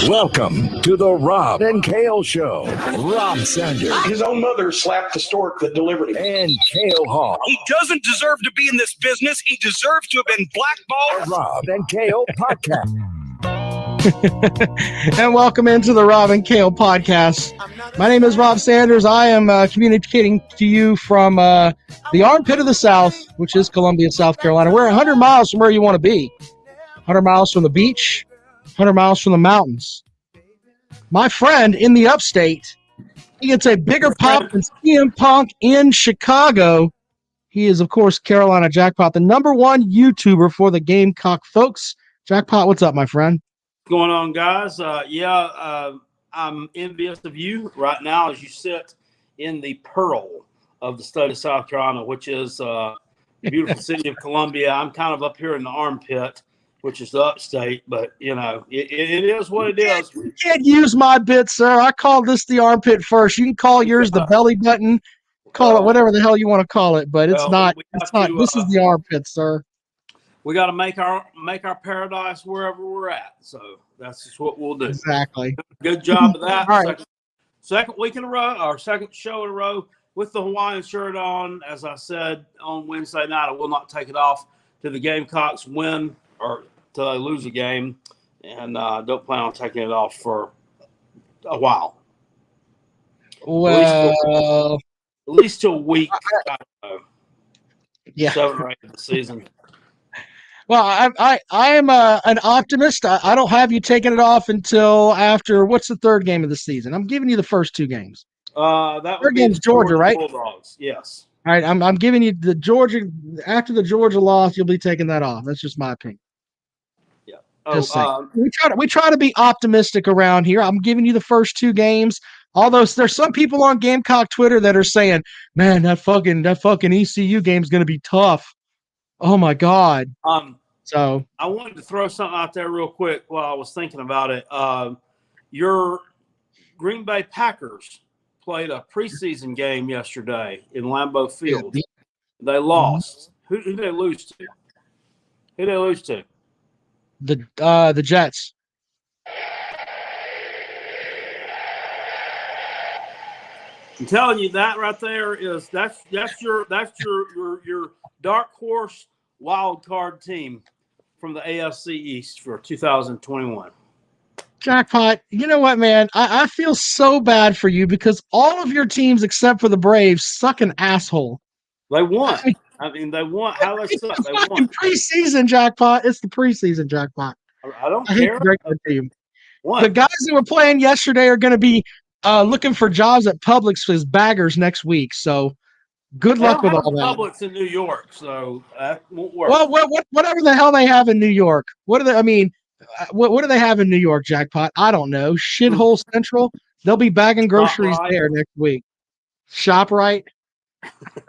Welcome to the Rob and Kale Show. Rob Sanders. His own mother slapped the stork that delivered him. And Kale Hall. He doesn't deserve to be in this business. He deserves to have been blackballed. The Rob and Kale Podcast. And welcome into the Rob and Kale Podcast. My name is Rob Sanders. I am communicating to you from the armpit of the South, which is Columbia, South Carolina. We're 100 miles from where you want to be. 100 miles from the beach, 100 miles from the mountains. My friend in the upstate, he gets a bigger pop than CM Punk in Chicago. He is, of course, Carolina Jackpot, the #1 YouTuber for the Gamecock folks. Jackpot, what's up, my friend? What's going on, guys? I'm envious of you right now as you sit in the pearl of the state of South Carolina, which is the beautiful city of Columbia. I'm kind of up here in the armpit, which is the upstate, but, you know, it is what it is. You can't use my bit, sir. I call this the armpit first. You can call yours the belly button. Call it whatever the hell you want to call it, but it's not. It's not. This is the armpit, sir. We got to make our paradise wherever we're at. So that's just what we'll do. Exactly. Good job of that. All right. Second week in a row, or second show in a row with the Hawaiian shirt on. As I said on Wednesday night, I will not take it off till the Gamecocks win or till they lose a game, and don't plan on taking it off for a while. Well, at least till week. I don't know. Yeah. 7 or 8 of the season. Well, I am an optimist. I don't have you taking it off until after what's the third game of the season? I'm giving you the first 2 games. That third game's Georgia, right? Bulldogs. Yes. All right, I'm giving you the Georgia after the Georgia loss. You'll be taking that off. That's just my opinion. Yeah. We try to be optimistic around here. I'm giving you the first 2 games. Although there's some people on Gamecock Twitter that are saying, "Man, that fucking ECU game's going to be tough." Oh my God. So I wanted to throw something out there real quick while I was thinking about it. Your Green Bay Packers played a preseason game yesterday in Lambeau Field. They lost. Who did they lose to? Who did they lose to? The Jets. I'm telling you, that right there is that's your dark horse wild card team from the AFC East for 2021. Jackpot, you know what, man? I feel so bad for you because all of your teams except for the Braves suck an asshole. They won. I mean, they won. How they suck? They won. Preseason Jackpot. It's the preseason Jackpot. I don't care. The guys that were playing yesterday are going to be looking for jobs at Publix as baggers next week. So good luck with all that. Publix in New York, so that won't work. Well, whatever the hell they have in New York. What do they? I mean, what do they have in New York, Jackpot? I don't know. Shithole Central. They'll be bagging groceries there next week. ShopRite.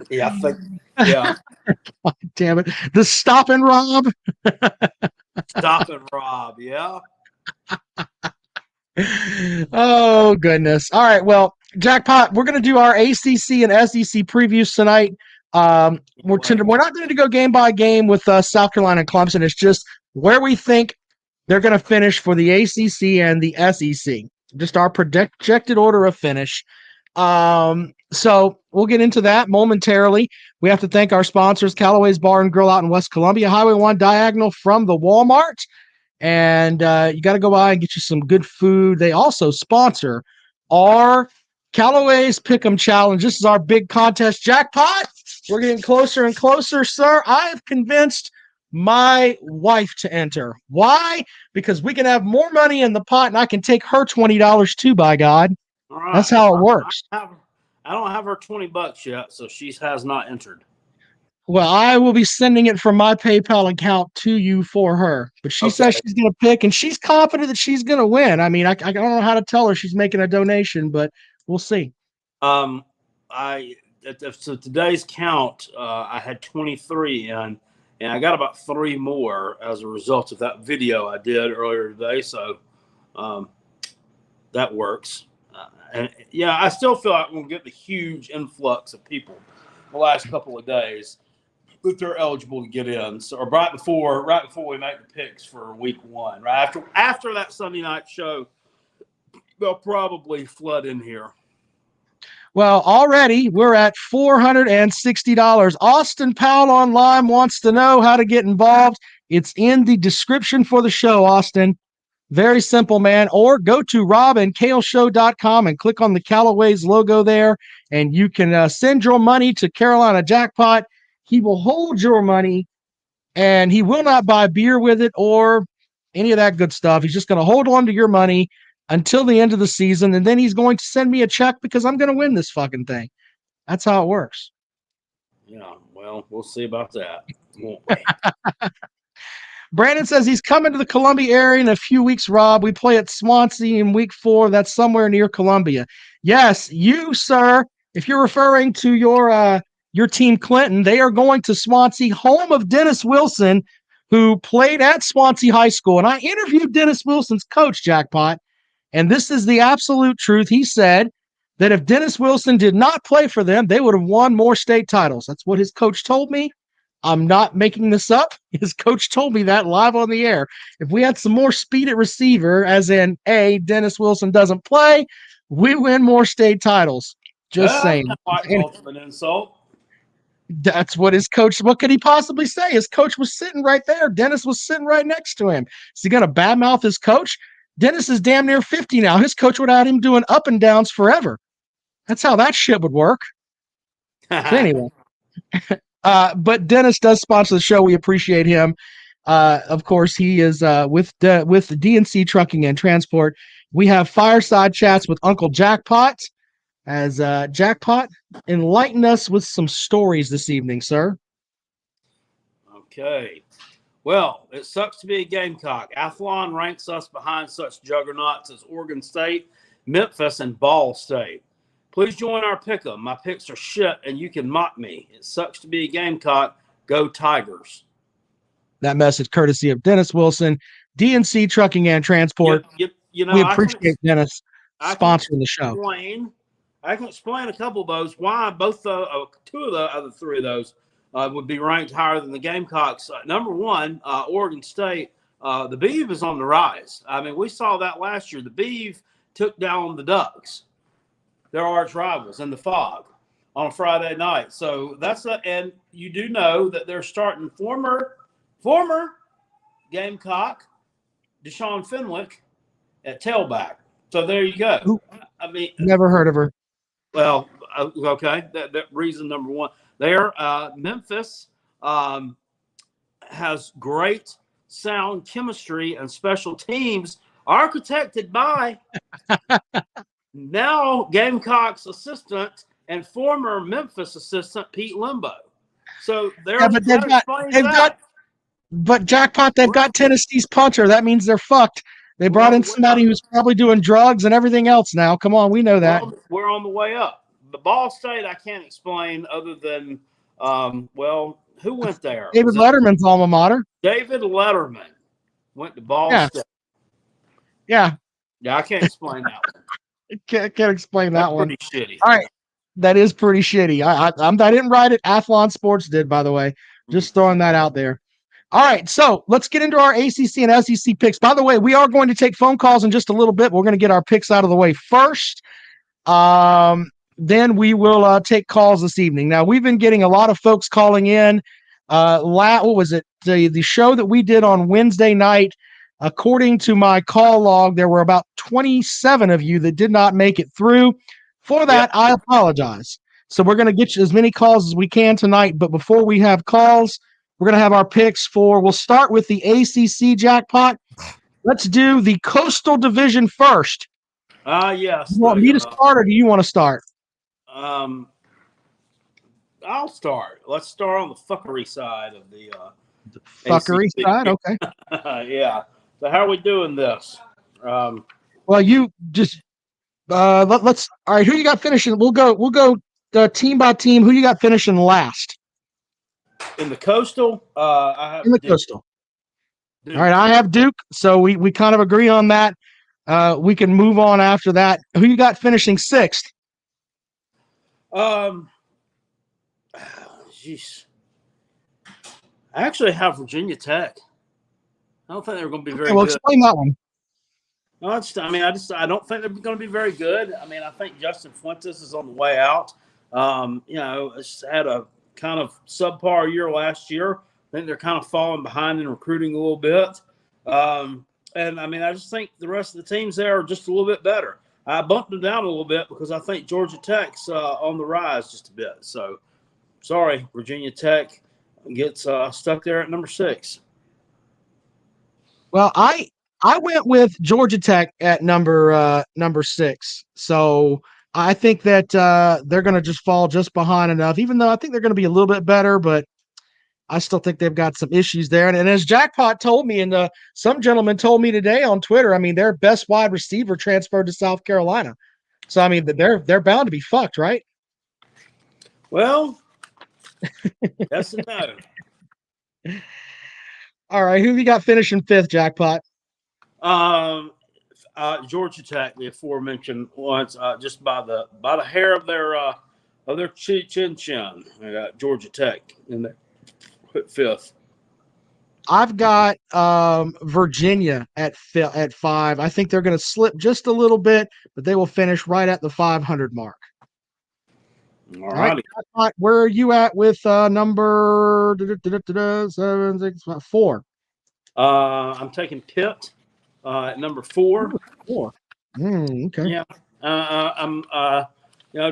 Yeah, I think. Yeah. God damn it. The Stop and Rob. Stop and Rob. Yeah. Oh, goodness. All right. Well, Jackpot, we're going to do our ACC and SEC previews tonight. We're not going to go game by game with South Carolina and Clemson. It's just where we think they're going to finish for the ACC and the SEC. Just our projected order of finish. So we'll get into that momentarily. We have to thank our sponsors, Callaway's Bar and Grill out in West Columbia, Highway 1 diagonal from the Walmart. And you got to go by and get you some good food. They also sponsor our Callaway's Pick'em Challenge. This is our big contest. Jackpot, we're getting closer and closer, sir. I have convinced my wife to enter. Why? Because we can have more money in the pot, and I can take her $20 too, by God. All right. That's how it works. I don't have her $20 yet, so she has not entered. Well, I will be sending it from my PayPal account to you for her. But she says she's going to pick, and she's confident that she's going to win. I mean, I don't know how to tell her she's making a donation, but we'll see. So today's count, I had 23 in, and I got about 3 more as a result of that video I did earlier today. So that works. And yeah, I still feel like we'll get the huge influx of people the last couple of days that they're eligible to get in. So, or right before we make the picks for week 1, right after that Sunday night show they'll probably flood in here. Well, already we're at $460. Austin Powell Online wants to know how to get involved. It's in the description for the show, Austin. Very simple, man. Or go to robandkaleshow.com and click on the Callaway's logo there, and you can send your money to Carolina Jackpot. He will hold your money, and he will not buy beer with it or any of that good stuff. He's just going to hold on to your money until the end of the season, and then he's going to send me a check because I'm going to win this fucking thing. That's how it works. Yeah, well, we'll see about that, won't we? Brandon says he's coming to the Columbia area in a few weeks, Rob. We play at Swansea in week 4. That's somewhere near Columbia. Yes, you, sir, if you're referring to your team Clinton, they are going to Swansea, home of Dennis Wilson, who played at Swansea High School. And I interviewed Dennis Wilson's coach, Jackpot, and this is the absolute truth. He said that if Dennis Wilson did not play for them, they would have won more state titles. That's what his coach told me. I'm not making this up. His coach told me that live on the air. If we had some more speed at receiver, as in, Dennis Wilson doesn't play, we win more state titles. Just saying. Ultimate insult. That's what his coach, what could he possibly say? His coach was sitting right there. Dennis was sitting right next to him. Is he going to badmouth his coach? Dennis is damn near 50 now. His coach would have him doing up and downs forever. That's how that shit would work. So anyway. But Dennis does sponsor the show. We appreciate him. Of course, he is with DNC Trucking and Transport. We have fireside chats with Uncle Jackpot. As Jackpot, enlighten us with some stories this evening, sir. Okay. Well, it sucks to be a Gamecock. Athlon ranks us behind such juggernauts as Oregon State, Memphis, and Ball State. Please join our pickem. My picks are shit, and you can mock me. It sucks to be a Gamecock. Go Tigers. That message courtesy of Dennis Wilson, DNC Trucking and Transport. You know, we appreciate Dennis sponsoring the show. I can explain a couple of those why both two of the other three of those would be ranked higher than the Gamecocks. Number one, Oregon State. The Beeve is on the rise. I mean, we saw that last year. The Beeve took down the Ducks, their arch rivals, in the Fog on a Friday night. So and you do know that they're starting former Gamecock Deshaun Fenwick at tailback. So there you go. Ooh, I mean, never heard of her. Well, okay. That reason number one. There, Memphis has great sound chemistry and special teams architected by now Gamecocks assistant and former Memphis assistant Pete Limbo. So but Jackpot, they've got Tennessee's punter. That means they're fucked. They brought in somebody who's probably doing drugs and everything else now. Come on, we know that. We're on the way up. The Ball State, I can't explain other than, who went there? David Letterman's alma mater. David Letterman went to Ball State. Yeah. Yeah, I can't explain that one. Can't explain that one. Pretty shitty. All right. That is pretty shitty. I didn't write it. Athlon Sports did, by the way. Just throwing that out there. All right, so let's get into our ACC and SEC picks. By the way, we are going to take phone calls in just a little bit. We're going to get our picks out of the way first. Then we will take calls this evening. Now, we've been getting a lot of folks calling in. What was it? The show that we did on Wednesday night, according to my call log, there were about 27 of you that did not make it through. For that, I apologize. So we're going to get you as many calls as we can tonight. But before we have calls, we're going to have our picks we'll start with the ACC Jackpot. Let's do the Coastal Division first. Yes. You want me to start, or do you want to start? I'll start. Let's start on the fuckery side of the fuckery ACC. Side? Okay. Yeah. So how are we doing this? Well, you just let's. All right, who you got finishing? We'll go team by team. Who you got finishing last? In the Coastal, I have Duke. Coastal. Duke. All right, I have Duke, so we kind of agree on that. We can move on after that. Who you got finishing 6th? Jeez. I actually have Virginia Tech. I don't think they're going to be very well, good. Explain that one. I don't think they're going to be very good. I mean, I think Justin Fuentes is on the way out. It's had a kind of subpar year last year. I think they're kind of falling behind in recruiting a little bit. I just think the rest of the teams there are just a little bit better. I bumped them down a little bit because I think Georgia Tech's on the rise just a bit. So, sorry, Virginia Tech gets stuck there at number 6. Well, I went with Georgia Tech at number 6. So I think that they're going to just fall just behind enough, even though I think they're going to be a little bit better, but I still think they've got some issues there. And as Jackpot told me, and some gentleman told me today on Twitter, I mean, their best wide receiver transferred to South Carolina. So, I mean, they're bound to be fucked, right? Well, yes and no. All right, who have you got finishing 5th, Jackpot? Georgia Tech, the aforementioned ones, just by the hair of their chin. I got Georgia Tech in there, 5th. I've got Virginia at 5. I think they're going to slip just a little bit, but they will finish right at the 500 mark. All right. Where are you at with number 7, 6, 5, 4? I'm taking Pitt at number 4. 4. Okay. Yeah.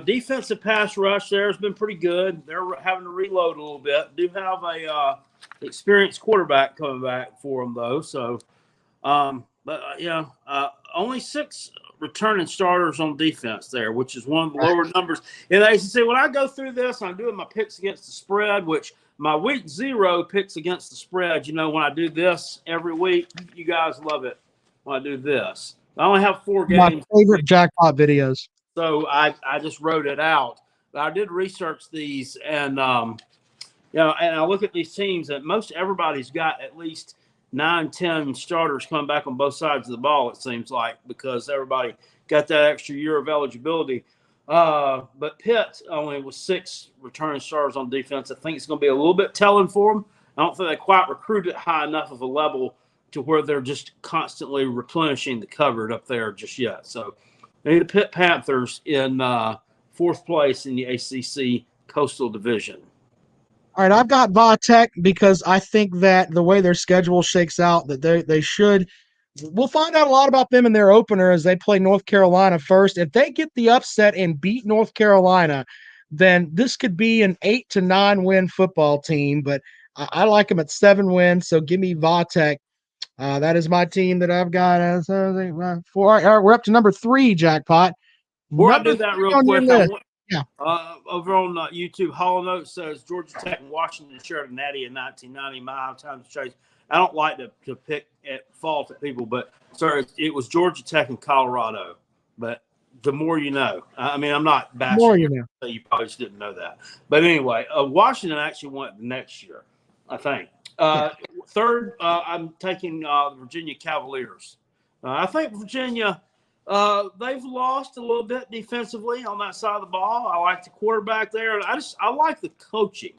Defensive pass rush there has been pretty good. They're having to reload a little bit. Do have a experienced quarterback coming back for them though. So, only 6 returning starters on defense there, which is one of the lower numbers in the ACC. When I go through this, I'm doing my picks against the spread, which my week 0 picks against the spread. When I do this every week, you guys love it when I do this. I only have 4 games. My favorite Jackpot videos. So I just wrote it out. But I did research these, and and I look at these teams, and most everybody's got at least 9, 10 starters coming back on both sides of the ball, it seems like, because everybody got that extra year of eligibility. But Pitt only was 6 returning starters on defense. I think it's going to be a little bit telling for them. I don't think they quite recruited high enough of a level to where they're just constantly replenishing the cupboard up there just yet. So they need the Pitt Panthers in 4th place in the ACC Coastal Division. All right, I've got Va Tech because I think that the way their schedule shakes out, that they should. We'll find out a lot about them in their opener as they play North Carolina first. If they get the upset and beat North Carolina, then this could be an 8 to 9 win football team. But I like them at 7 wins, so give me Va Tech. That is my team that I've got as 4. All right, we're up to number 3, Jackpot. Before I do that real quick, yeah. Over on YouTube, Hollow Note says Georgia Tech and Washington shared a natty in 1990. My times changed. I don't like to pick at fault at people, but sorry, it was Georgia Tech and Colorado. But the more you know. I mean, I'm not bashing. The more you know. So you probably just didn't know that. But anyway, Washington actually went the next year, I think. 3rd, I'm taking the Virginia Cavaliers. I think Virginia. They've lost a little bit defensively on that side of the ball. I like the quarterback there. I like the coaching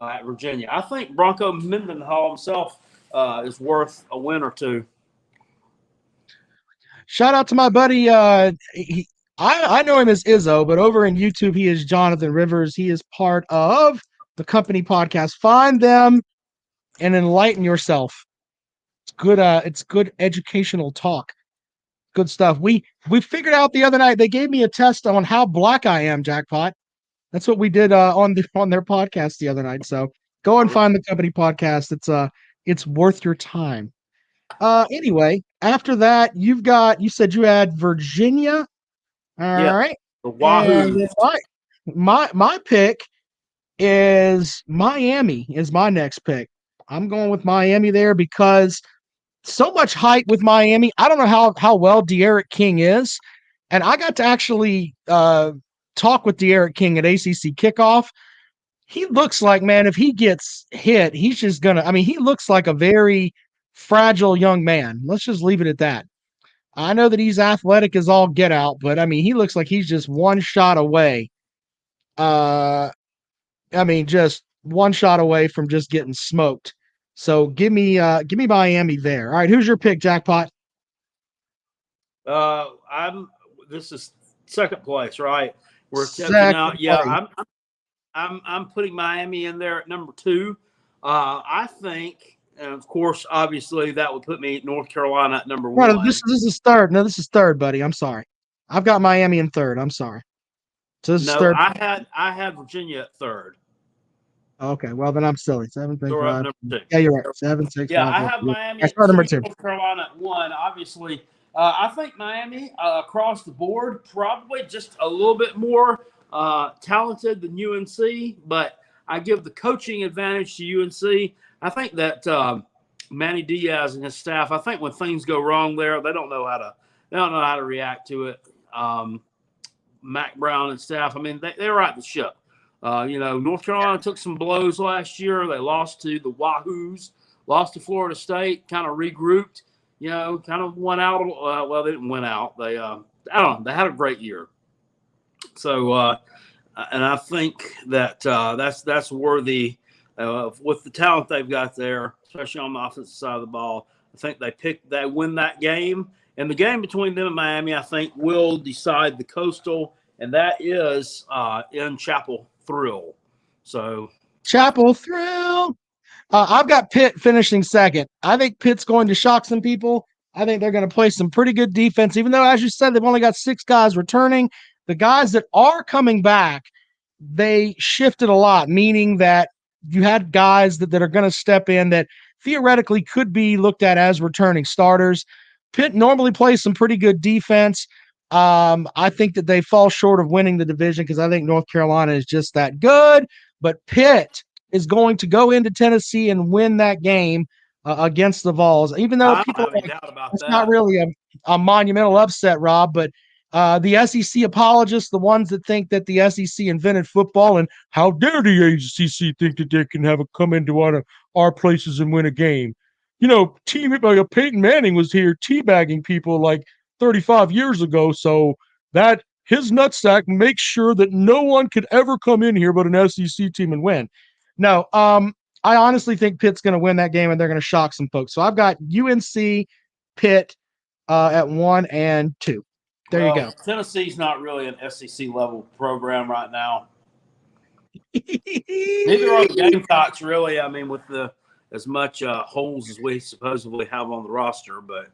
at Virginia. I think Bronco Mendenhall himself is worth a win or 2. Shout out to my buddy. I know him as Izzo, but over in YouTube he is Jonathan Rivers. He is part of the company podcast. Find them and enlighten yourself. It's good. It's good educational talk. Good stuff. We figured out the other night. They gave me a test on how black I am, Jackpot. That's what we did on their podcast the other night. So go and find the company podcast. It's worth your time. Anyway, after that, you said you had Virginia. All right. The Wahoo. My pick is Miami. Is my next pick. I'm going with Miami there because so much hype with Miami. I don't know how well De'Aaron King is. And I got to actually talk with De'Aaron King at ACC kickoff. He looks like, man, if he gets hit, he's just going to – I mean, he looks like a very fragile young man. Let's just leave it at that. I know that he's athletic as all get out, but, I mean, he looks like he's just one shot away. Just one shot away from just getting smoked. So give me Miami there. All right, who's your pick, Jackpot? This is second place, right? We're Second out. Yeah, place. I'm putting Miami in there at number 2. I think, and of course, obviously, that would put me North Carolina at number 1. No, this is third. No, this is third, buddy. I'm sorry. I've got Miami in third. I'm sorry. So this is No, third. I had Virginia at 3rd. Okay, well then I'm silly. 7, 6, So we're up 5. number 6. Yeah, you're right. 7, 6, Yeah, 5. I have Miami That's at 2, number 2. North Carolina at 1. Obviously, I think Miami across the board probably just a little bit more talented than UNC, but I give the coaching advantage to UNC. I think that Manny Diaz and his staff, I think when things go wrong there, they don't know how to react to it. Mac Brown and staff, I mean, they right the ship. North Carolina took some blows last year. They lost to the Wahoos, lost to Florida State, kind of regrouped, kind of went out. Well, they didn't win out. They, I don't know, they had a great year. So, and I think that that's worthy with the talent they've got there, especially on the offensive side of the ball. I think they win that game. And the game between them and Miami, I think, will decide the Coastal, and that is in Chapel Thrill. So Chapel Thrill. I've got Pitt finishing second. I think Pitt's going to shock some people. I think they're going to play some pretty good defense, even though, as you said, they've only got 6 guys returning. The guys that are coming back, they shifted a lot, meaning that you had guys that are going to step in that theoretically could be looked at as returning starters. Pitt normally plays some pretty good defense. I think that they fall short of winning the division because I think North Carolina is just that good. But Pitt is going to go into Tennessee and win that game against the Vols, even though people don't have any doubt about it's that. not really a monumental upset, Rob. But the SEC apologists, the ones that think that the SEC invented football, and how dare the SEC think that they can come into one of our places and win a game? Peyton Manning was here teabagging people like 35 years ago, so that his nutsack makes sure that no one could ever come in here but an SEC team and win. No, I honestly think Pitt's going to win that game and they're going to shock some folks. So I've got UNC, Pitt at 1 and 2. There you go. Tennessee's not really an SEC level program right now. Neither are the Gamecocks, really. I mean, with as much holes as we supposedly have on the roster, but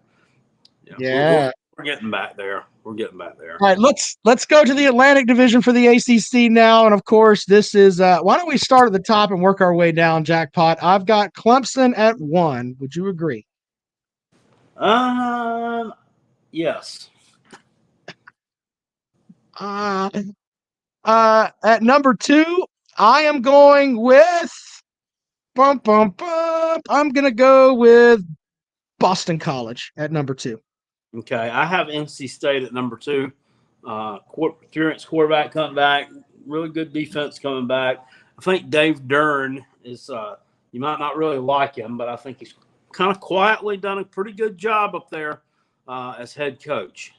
we're getting back there. All right, let's go to the Atlantic Division for the ACC now, and of course, this is why don't we start at the top and work our way down, Jackpot? I've got Clemson at 1. Would you agree? Yes. At number 2, I am going with I'm going to go with Boston College at number 2. Okay, I have NC State at number 2. Experienced quarterback coming back, really good defense coming back. I think Dave Dern is you might not really like him, but I think he's kind of quietly done a pretty good job up there as head coach.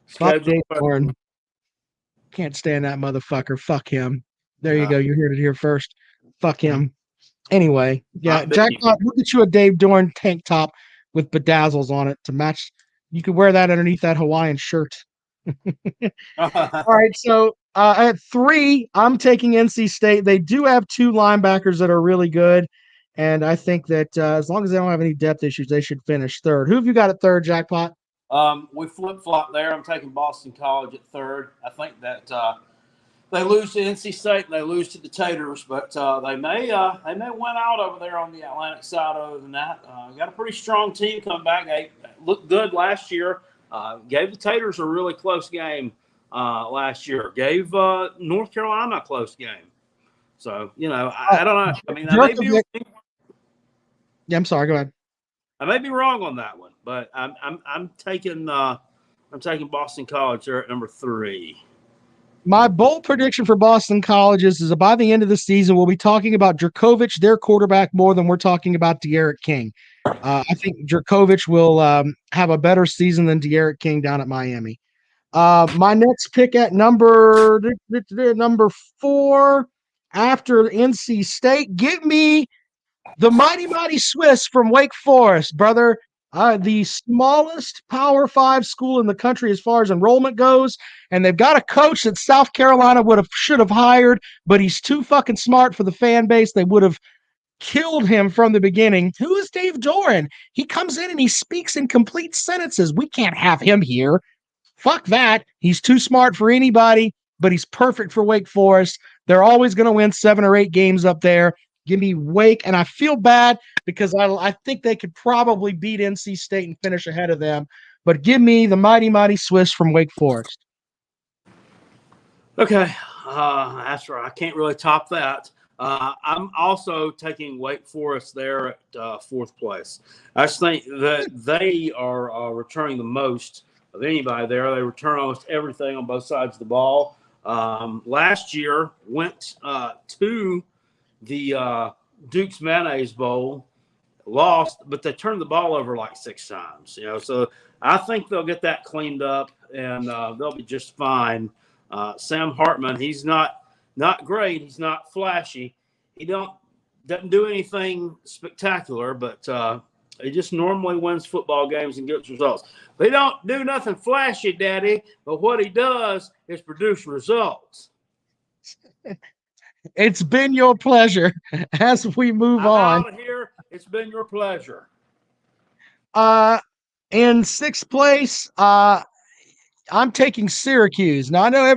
Fuck Dave Dern. Can't stand that motherfucker. Fuck him. There you go. You heard it here first. Fuck him. Anyway, yeah, Jackpot, we'll get you a Dave Dorn tank top with bedazzles on it to match. You could wear that underneath that Hawaiian shirt. All right, so at 3, I'm taking NC State. They do have 2 linebackers that are really good, and I think that as long as they don't have any depth issues, they should finish 3rd. Who have you got at 3rd, Jackpot? We flip-flop there. I'm taking Boston College at 3rd. I think that they lose to NC State and they lose to the Taters, but they may win out over there on the Atlantic side. Other than that, got a pretty strong team coming back. They looked good last year. Gave the Taters a really close game last year. Gave North Carolina a close game. So I don't know. I mean, I'm sorry. Go ahead. I may be wrong on that one, but I'm taking Boston College there at number 3. My bold prediction for Boston College is that by the end of the season, we'll be talking about Djokovic, their quarterback, more than we're talking about De'Aaron King. I think Djokovic will have a better season than De'Aaron King down at Miami. My next pick at number 4 after NC State, give me the mighty Swiss from Wake Forest, brother. The smallest Power 5 school in the country as far as enrollment goes, and they've got a coach that South Carolina should have hired, but he's too fucking smart for the fan base. They would have killed him from the beginning. Who is Dave Doran? He comes in and he speaks in complete sentences. We can't have him here. Fuck that. He's too smart for anybody, but he's perfect for Wake Forest. They're always going to win 7 or 8 games up there. Give me Wake, and I feel bad because I think they could probably beat NC State and finish ahead of them. But give me the mighty, mighty Swiss from Wake Forest. Okay, that's right. I can't really top that. I'm also taking Wake Forest there at 4th place. I just think that they are returning the most of anybody there. They return almost everything on both sides of the ball. Last year went to the Duke's Mayonnaise Bowl, lost, but they turned the ball over like 6 times. So I think they'll get that cleaned up and they'll be just fine. Sam Hartman, he's not great. He's not flashy. He doesn't do anything spectacular, but he just normally wins football games and gets results. They don't do nothing flashy, Daddy, but what he does is produce results. It's been your pleasure as we move on. Out of here. It's been your pleasure. In 6th place, I'm taking Syracuse. Now I know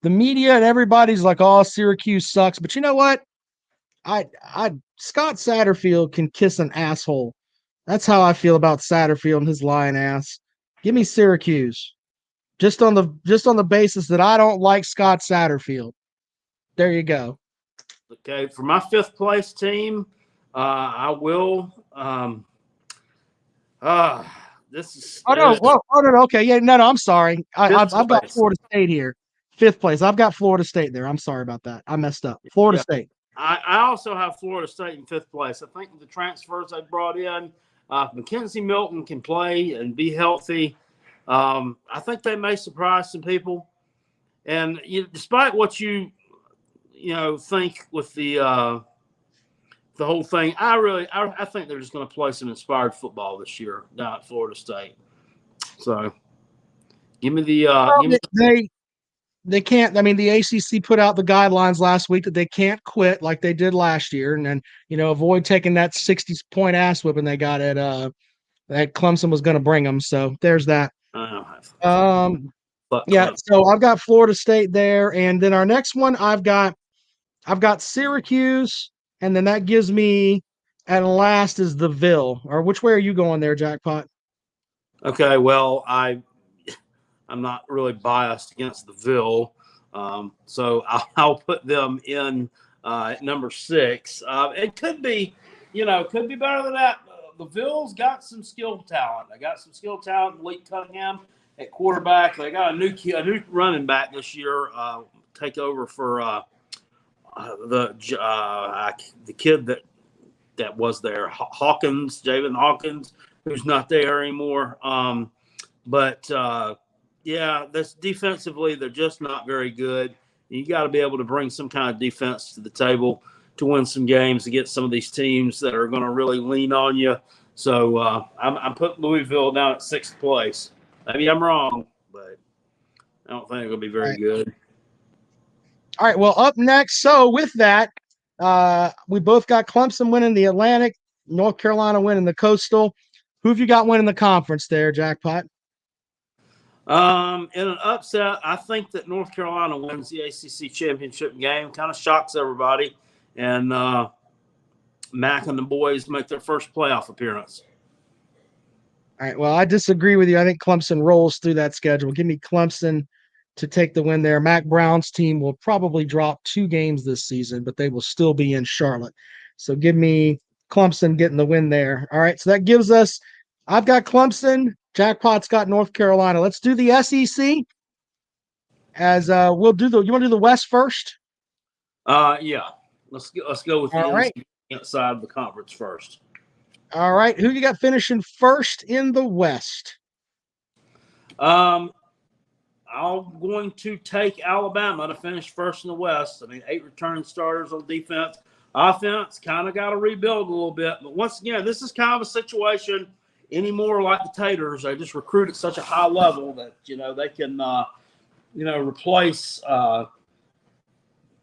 the media and everybody's like, "Oh, Syracuse sucks," but you know what? Scott Satterfield can kiss an asshole. That's how I feel about Satterfield and his lying ass. Give me Syracuse, just on the basis that I don't like Scott Satterfield. There you go. Okay, for my 5th place team, I will. This is. Oh no. Okay, yeah, no. I'm sorry. I've got Florida State here. 5th place. I've got Florida State there. I'm sorry about that. I messed up. Florida State. I also have Florida State in 5th place. I think the transfers they brought in, Mackenzie Milton can play and be healthy. I think they may surprise some people. And despite what you think with the whole thing, I think they're just going to play some inspired football this year down at Florida State. So, give me the. They can't. I mean, the ACC put out the guidelines last week that they can't quit like they did last year, and then avoid taking that 60-point ass whipping they got at that Clemson was going to bring them. So there's that. Yeah. So I've got Florida State there, and then our next one I've got Syracuse, and then that gives me at last is the Ville. Or which way are you going there, Jackpot? Okay. Well, I'm not really biased against the Ville, so I'll put them in at number 6. It could be better than that. The Ville's got some skill talent. They got some skill talent. Lee Cunningham at quarterback. They got a new running back this year. Take over for the kid that was there, Javon Hawkins, who's not there anymore. Yeah, that's defensively, they're just not very good. You got to be able to bring some kind of defense to the table to win some games against some of these teams that are going to really lean on you. So I'm putting Louisville down at 6th place. Maybe I'm wrong, but I don't think it'll be very good. All right, well, up next, so with that, we both got Clemson winning the Atlantic, North Carolina winning the Coastal. Who have you got winning the conference there, Jackpot? In an upset, I think that North Carolina wins the ACC championship game. Kind of shocks everybody, and Mac and the boys make their first playoff appearance. All right. Well, I disagree with you. I think Clemson rolls through that schedule. Give me Clemson to take the win there. Mac Brown's team will probably drop 2 games this season, but they will still be in Charlotte. So give me Clemson getting the win there. All right. So that gives us. I've got Clemson. Jackpot's got North Carolina. Let's do the SEC. As we'll do you want to do the West first? Yeah. Let's go with the outside of the conference first. All right. Who you got finishing first in the West? I'm going to take Alabama to finish first in the West. I mean, 8 returning starters on defense. Offense kind of got to rebuild a little bit. But once again, this is kind of a situation. anymore like the Taters. They just recruit at such a high level that, they can, replace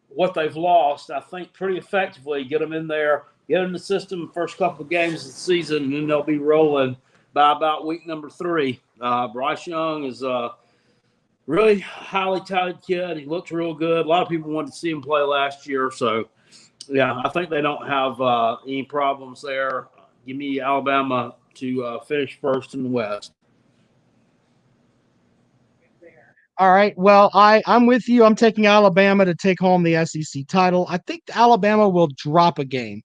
what they've lost, I think, pretty effectively. Get them in there, get in the system the first couple of games of the season, and then they'll be rolling by about week number 3. Bryce Young is a really highly touted kid. He looks real good. A lot of people wanted to see him play last year. So, yeah, I think they don't have any problems there. Give me Alabama to finish first in the West. All right. Well, I'm with you. I'm taking Alabama to take home the SEC title. I think Alabama will drop a game,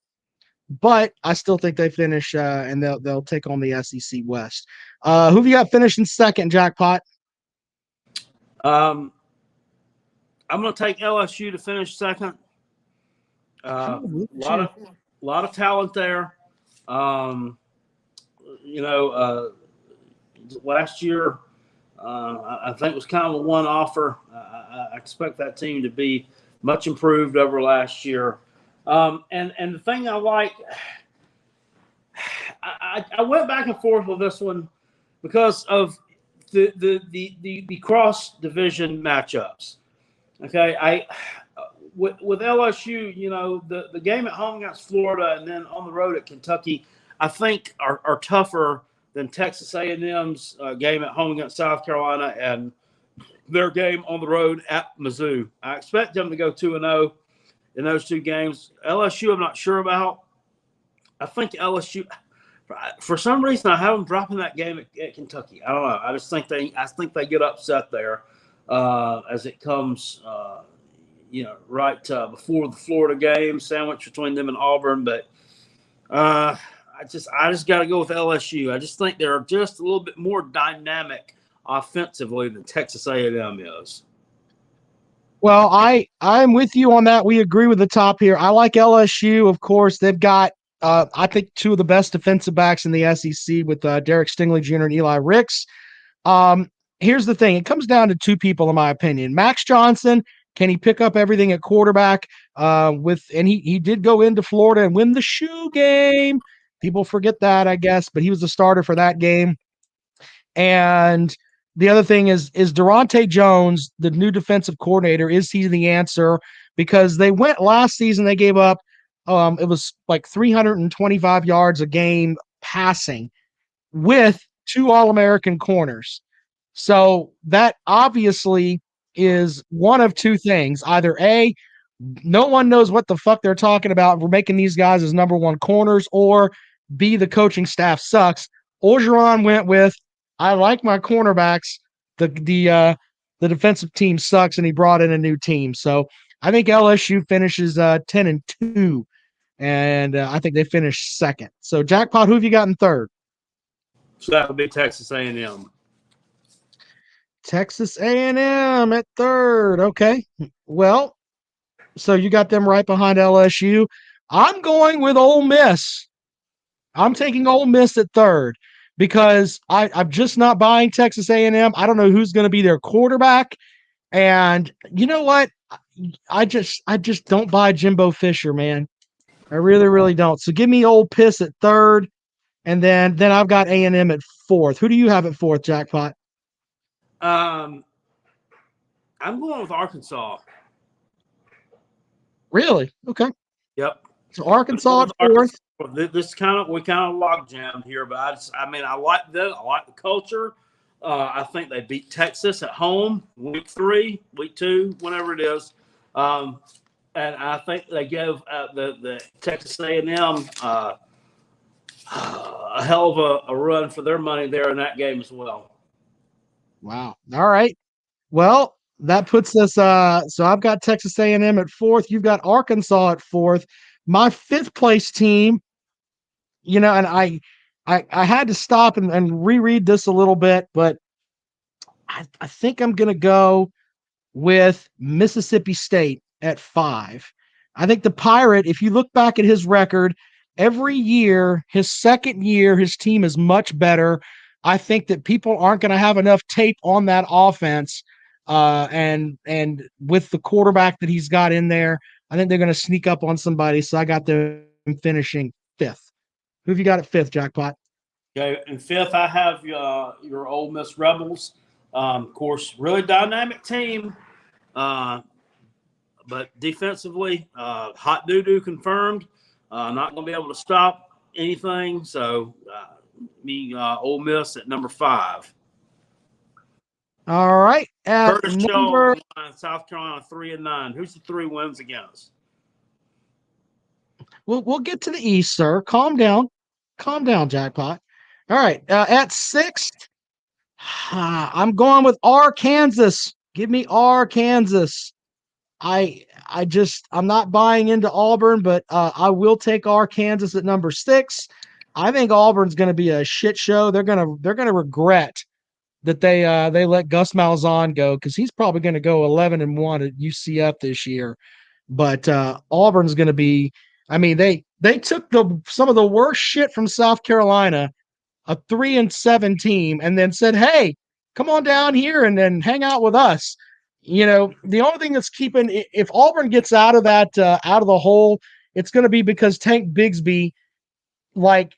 but I still think they finish and they'll take on the SEC West. Who have you got finishing second, Jackpot? I'm going to take LSU to finish second. A lot of talent there. Last year, I think it was kind of a one offer. I expect that team to be much improved over last year. And the thing I like, I went back and forth with this one because of the cross division matchups. Okay, with LSU, the game at home against Florida and then on the road at Kentucky, I think are tougher than Texas A&M's game at home against South Carolina and their game on the road at Mizzou. I expect them to go 2-0 in those two games. LSU, I'm not sure about. I think LSU, for some reason, I have them dropping that game at Kentucky. I don't know. I think they get upset there as it comes, right before the Florida game, sandwich between them and Auburn. But I just got to go with LSU. I just think they're just a little bit more dynamic offensively than Texas A&M is. Well, I'm with you on that. We agree with the top here. I like LSU. Of course, they've got I think two of the best defensive backs in the SEC with Derek Stingley Jr. and Eli Ricks. Here's the thing. It comes down to two people, in my opinion. Max Johnson, can he pick up everything at quarterback? And he did go into Florida and win the shoe game. People forget that, I guess, but he was the starter for that game. And the other thing is Durante Jones, the new defensive coordinator, is he the answer? Because they went last season, they gave up, it was like 325 yards a game passing with 2 All-American corners. So that obviously is one of two things. Either A, no one knows what the fuck they're talking about. We're making these guys as number 1 corners, or B, the coaching staff sucks. Orgeron went with, I like my cornerbacks. The defensive team sucks, and he brought in a new team. So I think LSU finishes 10-2, and I think they finish second. So Jackpot, who have you got in third? So that would be Texas A&M. Texas A&M at third. Okay. Well, so you got them right behind LSU. I'm going with Ole Miss. I'm taking Ole Miss at third because I'm just not buying Texas A&M. I don't know who's going to be their quarterback. And you know what? I just don't buy Jimbo Fisher, man. I really, really don't. So give me Ole Miss at third, and then I've got A&M at fourth. Who do you have at fourth, Jackpot? I'm going with Arkansas. Really? Okay. Yep. So Arkansas at fourth. We kind of log jammed here, but I like them. I like the culture. I think they beat Texas at home week 3, week 2, whenever it is. And I think they give the Texas A&M a hell of a run for their money there in that game as well. Wow. All right. Well, that puts us so I've got Texas A&M at fourth. You've got Arkansas at fourth. My fifth place team, and I had to stop and reread this a little bit, but I think I'm going to go with Mississippi State at 5. I think the Pirate, if you look back at his record, every year, his second year, his team is much better. I think that people aren't going to have enough tape on that offense. And with the quarterback that he's got in there, I think they're going to sneak up on somebody. So I got them finishing 5th. Who have you got at 5th, Jackpot? Okay, and fifth, I have your Ole Miss Rebels. Of course, really dynamic team, but defensively, hot doo-doo confirmed. Not going to be able to stop anything. So, Ole Miss at number 5. All right. At Curtis number, South Carolina 3-9. Who's the 3 wins against? we'll get to the East, sir. Calm down. Calm down, Jackpot. All right. At 6, I'm going with Arkansas. Give me Arkansas. I'm not buying into Auburn, but I will take Arkansas at number 6. I think Auburn's going to be a shit show. They're going to regret that they let Gus Malzahn go, because he's probably going to go 11-1 at UCF this year. But Auburn's going to be. I mean, they took some of the worst shit from South Carolina, a 3-7 team, and then said, "Hey, come on down here and then hang out with us." The only thing that's keeping, if Auburn gets out of that out of the hole, it's going to be because Tank Bigsby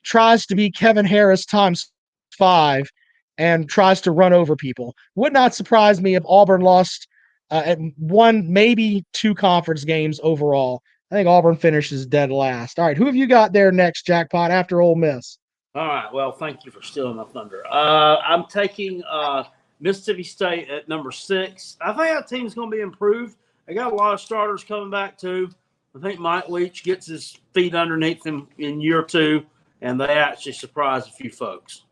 tries to be Kevin Harris times 5 and tries to run over people. Would not surprise me if Auburn lost at 1, maybe 2 conference games overall. I think Auburn finishes dead last. All right, who have you got there next, Jackpot, after Ole Miss? All right. Well, thank you for stealing my thunder. I'm taking Mississippi State at number 6. I think that team's going to be improved. They got a lot of starters coming back too. I think Mike Leach gets his feet underneath him in year 2, and they actually surprise a few folks.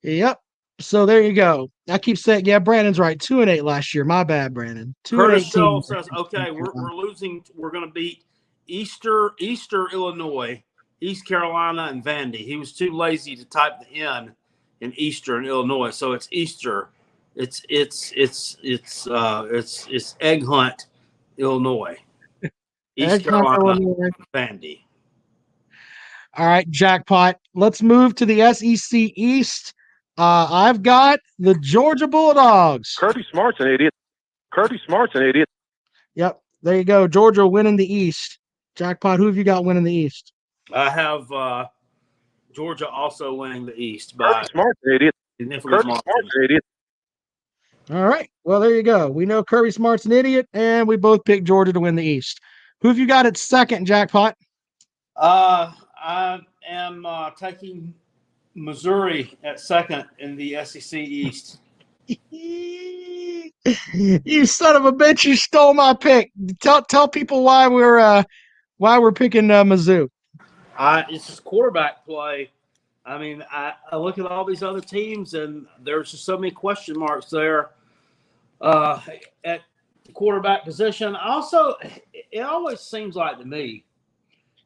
Yep. So there you go. I keep saying, yeah, Brandon's right. 2-8 last year. My bad, Brandon. 2-18. Shaw says, okay, we're losing. We're going to beat Easter, Illinois, East Carolina, and Vandy. He was too lazy to type the N in Eastern Illinois, so it's Easter. It's Egg Hunt, Illinois. East Carolina, Vandy. All right, Jackpot. Let's move to the SEC East. I've got the Georgia Bulldogs. Kirby Smart's an idiot. Yep, there you go. Georgia winning the East. Jackpot, who have you got winning the East? I have Georgia also winning the East by Kirby Smart's an idiot. All right. Well, there you go. We know Kirby Smart's an idiot, and we both picked Georgia to win the East. Who have you got at second, Jackpot? I am taking Missouri at second in the SEC East. You son of a bitch! You stole my pick. Tell people why we're picking Mizzou. It's just quarterback play. I mean, I look at all these other teams, and there's just so many question marks there at the quarterback position. Also, it always seems like to me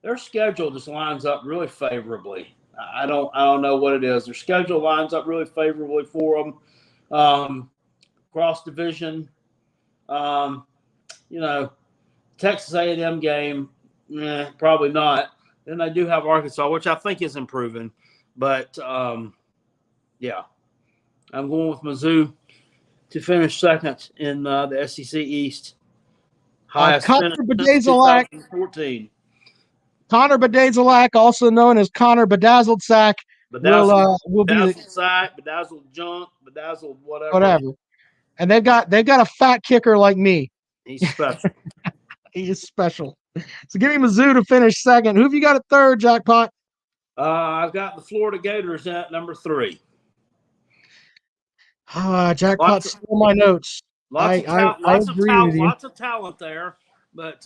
their schedule just lines up really favorably. I don't know what it is. Their schedule lines up really favorably for them. Cross division, Texas A&M game, probably not. Then they do have Arkansas, which I think is improving. But, yeah, I'm going with Mizzou to finish second in the SEC East. Highest finish since 2014. Connor Bedazalak, also known as Connor Bedazzled Sack, will be bedazzled sack, bedazzled junk, bedazzled whatever. And they've got a fat kicker like me. He's special. He is special. So give me Mizzou to finish second. Who have you got at third, Jackpot? I've got the Florida Gators at number 3. Jackpot stole my notes. Lots of talent there, but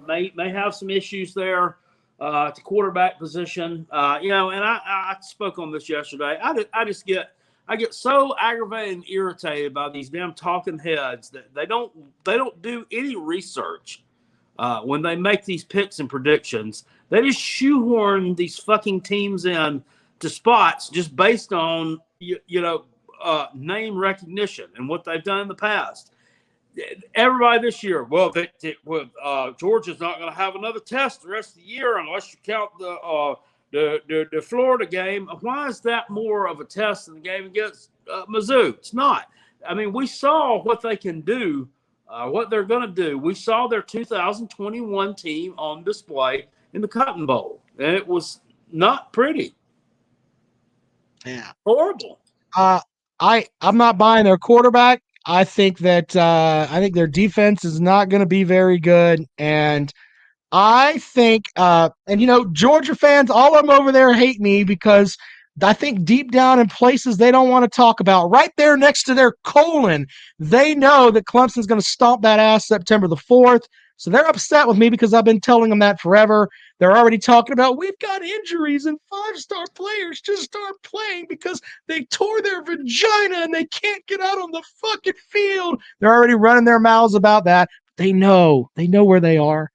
may have some issues there at the quarterback position. And I spoke on this yesterday. I get so aggravated and irritated by these damn talking heads that they don't do any research when they make these picks and predictions. They just shoehorn these fucking teams in to spots just based on name recognition and what they've done in the past. Everybody this year, Georgia's not going to have another test the rest of the year unless you count the Florida game. Why is that more of a test than the game against Mizzou? It's not. I mean, we saw what they can do, what they're going to do. We saw their 2021 team on display in the Cotton Bowl, and it was not pretty. Yeah. Horrible. I'm not buying their quarterback. I think that their defense is not going to be very good, and I think Georgia fans, all of them over there hate me because I think deep down in places they don't want to talk about, right there next to their colon, they know that Clemson's going to stomp that ass September the 4th. So they're upset with me because I've been telling them that forever. They're already talking about we've got injuries and 5-star players just aren't playing because they tore their vagina and they can't get out on the fucking field. They're already running their mouths about that. They know where they are.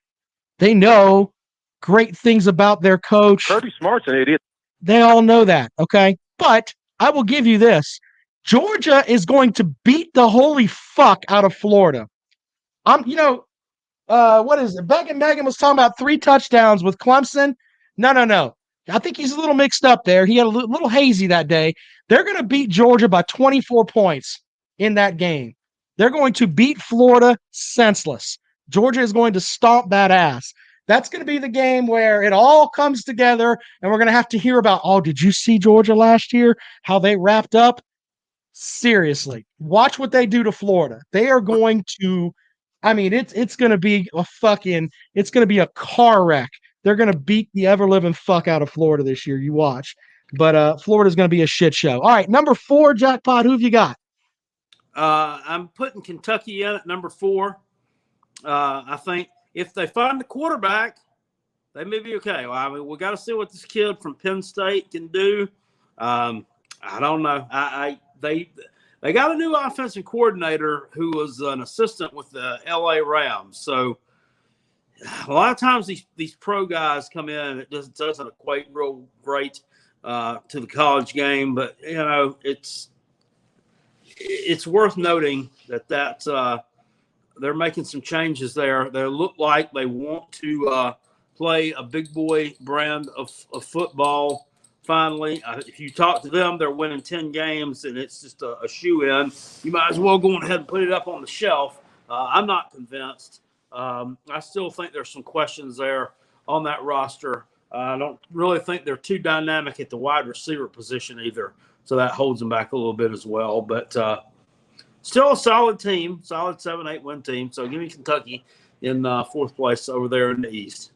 They know great things about their coach. Kirby Smart's an idiot. They all know that, okay? But I will give you this. Georgia is going to beat the holy fuck out of Florida. What is it? Megan was talking about 3 touchdowns with Clemson. No. I think he's a little mixed up there. He had a little hazy that day. They're going to beat Georgia by 24 points in that game. They're going to beat Florida senseless. Georgia is going to stomp that ass. That's going to be the game where it all comes together, and we're going to have to hear about, did you see Georgia last year? How they wrapped up? Seriously, watch what they do to Florida. They are going to, it's going to be it's going to be a car wreck. They're going to beat the ever-living fuck out of Florida this year. You watch. But Florida's going to be a shit show. All right, number 4, Jackpot, who have you got? I'm putting Kentucky in at number 4. I think if they find the quarterback, they may be okay. Well, we got to see what this kid from Penn State can do. I don't know. They got a new offensive coordinator who was an assistant with the LA Rams. So a lot of times these pro guys come in, it just doesn't equate real great to the college game. But it's worth noting that they're making some changes there. They look like they want to play a big boy brand of football. Finally, if you talk to them, they're winning 10 games, and it's just a shoe-in. You might as well go ahead and put it up on the shelf. I'm not convinced. I still think there's some questions there on that roster. I don't really think they're too dynamic at the wide receiver position either, so that holds them back a little bit as well. But still a solid team, solid 7-8 win team. So give me Kentucky in 4th place over there in the East.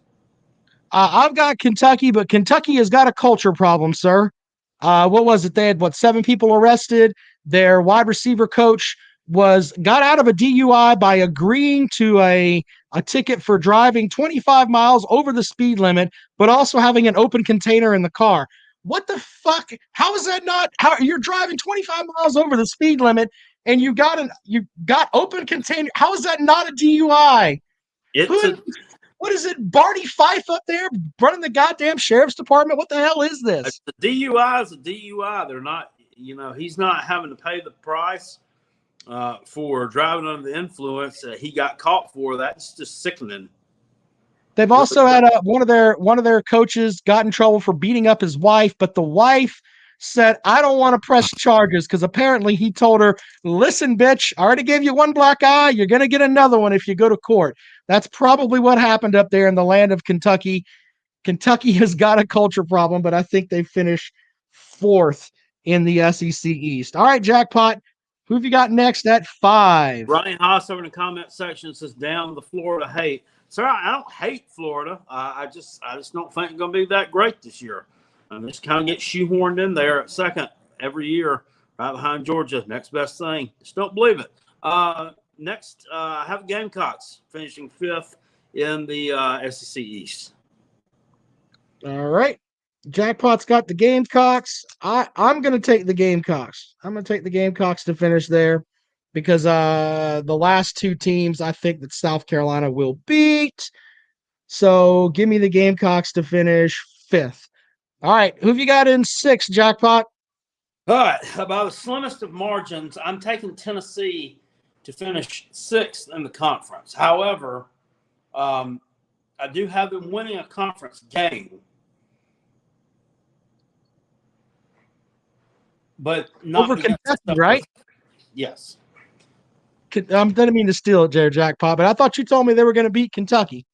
I've got Kentucky, but Kentucky has got a culture problem, sir. What was it? They had 7 people arrested. Their wide receiver coach got out of a DUI by agreeing to a ticket for driving 25 miles over the speed limit, but also having an open container in the car. What the fuck? How is that not? How you're driving 25 miles over the speed limit and you got open container? How is that not a DUI? What is it? Barney Fife up there running the goddamn sheriff's department? What the hell is this? The DUI is a DUI. They're not, he's not having to pay the price for driving under the influence. He got caught for that. It's just sickening. They've also had one of their coaches got in trouble for beating up his wife, but the wife said, I don't want to press charges because apparently he told her, listen, bitch, I already gave you one black eye. You're going to get another one if you go to court. That's probably what happened up there in the land of Kentucky. Kentucky has got a culture problem, but I think they finish 4th in the SEC East. All right, Jackpot, who have you got next at 5? Ryan Haas over in the comment section says, down the Florida hate. Sir, I don't hate Florida. I just don't think it's going to be that great this year. And just kind of get shoehorned in there at 2nd every year, right behind Georgia. Next best thing. Just don't believe it. Next, I have Gamecocks finishing 5th in the SEC East. All right. Jackpot's got the Gamecocks. I'm going to take the Gamecocks. I'm going to take the Gamecocks to finish there because the last 2 teams I think that South Carolina will beat. So give me the Gamecocks to finish 5th. All right, who have you got in 6th, Jackpot? All right, by the slimmest of margins, I'm taking Tennessee to finish 6th in the conference. However, I do have them winning a conference game, but not over Kentucky, right? Yes. I didn't mean to steal it, Jackpot, but I thought you told me they were going to beat Kentucky.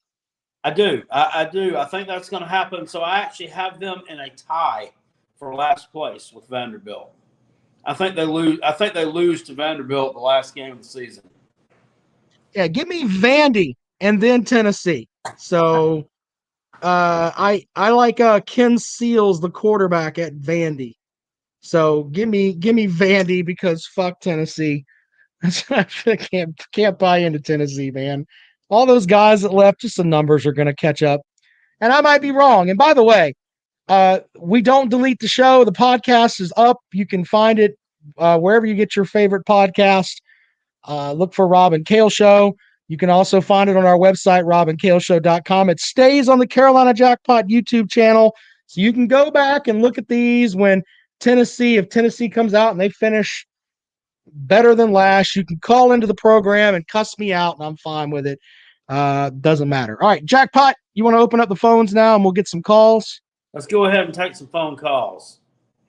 I do. I do. I think that's going to happen. So I actually have them in a tie for last place with Vanderbilt. I think they lose to Vanderbilt the last game of the season. Yeah, give me Vandy and then Tennessee. So I like Ken Seals, the quarterback at Vandy. So give me Vandy because fuck Tennessee. I can't buy into Tennessee, man. All those guys that left, just the numbers are going to catch up. And I might be wrong. And by the way, we don't delete the show. The podcast is up. You can find it wherever you get your favorite podcast. Look for Rob and Kale Show. You can also find it on our website, robandkaleshow.com. It stays on the Carolina Jackpot YouTube channel. So you can go back and look at these when if Tennessee comes out and they finish better than last, you can call into the program and cuss me out, and I'm fine with it. Doesn't matter. All right, Jackpot, you want to open up the phones now and we'll get some calls? Let's go ahead and take some phone calls.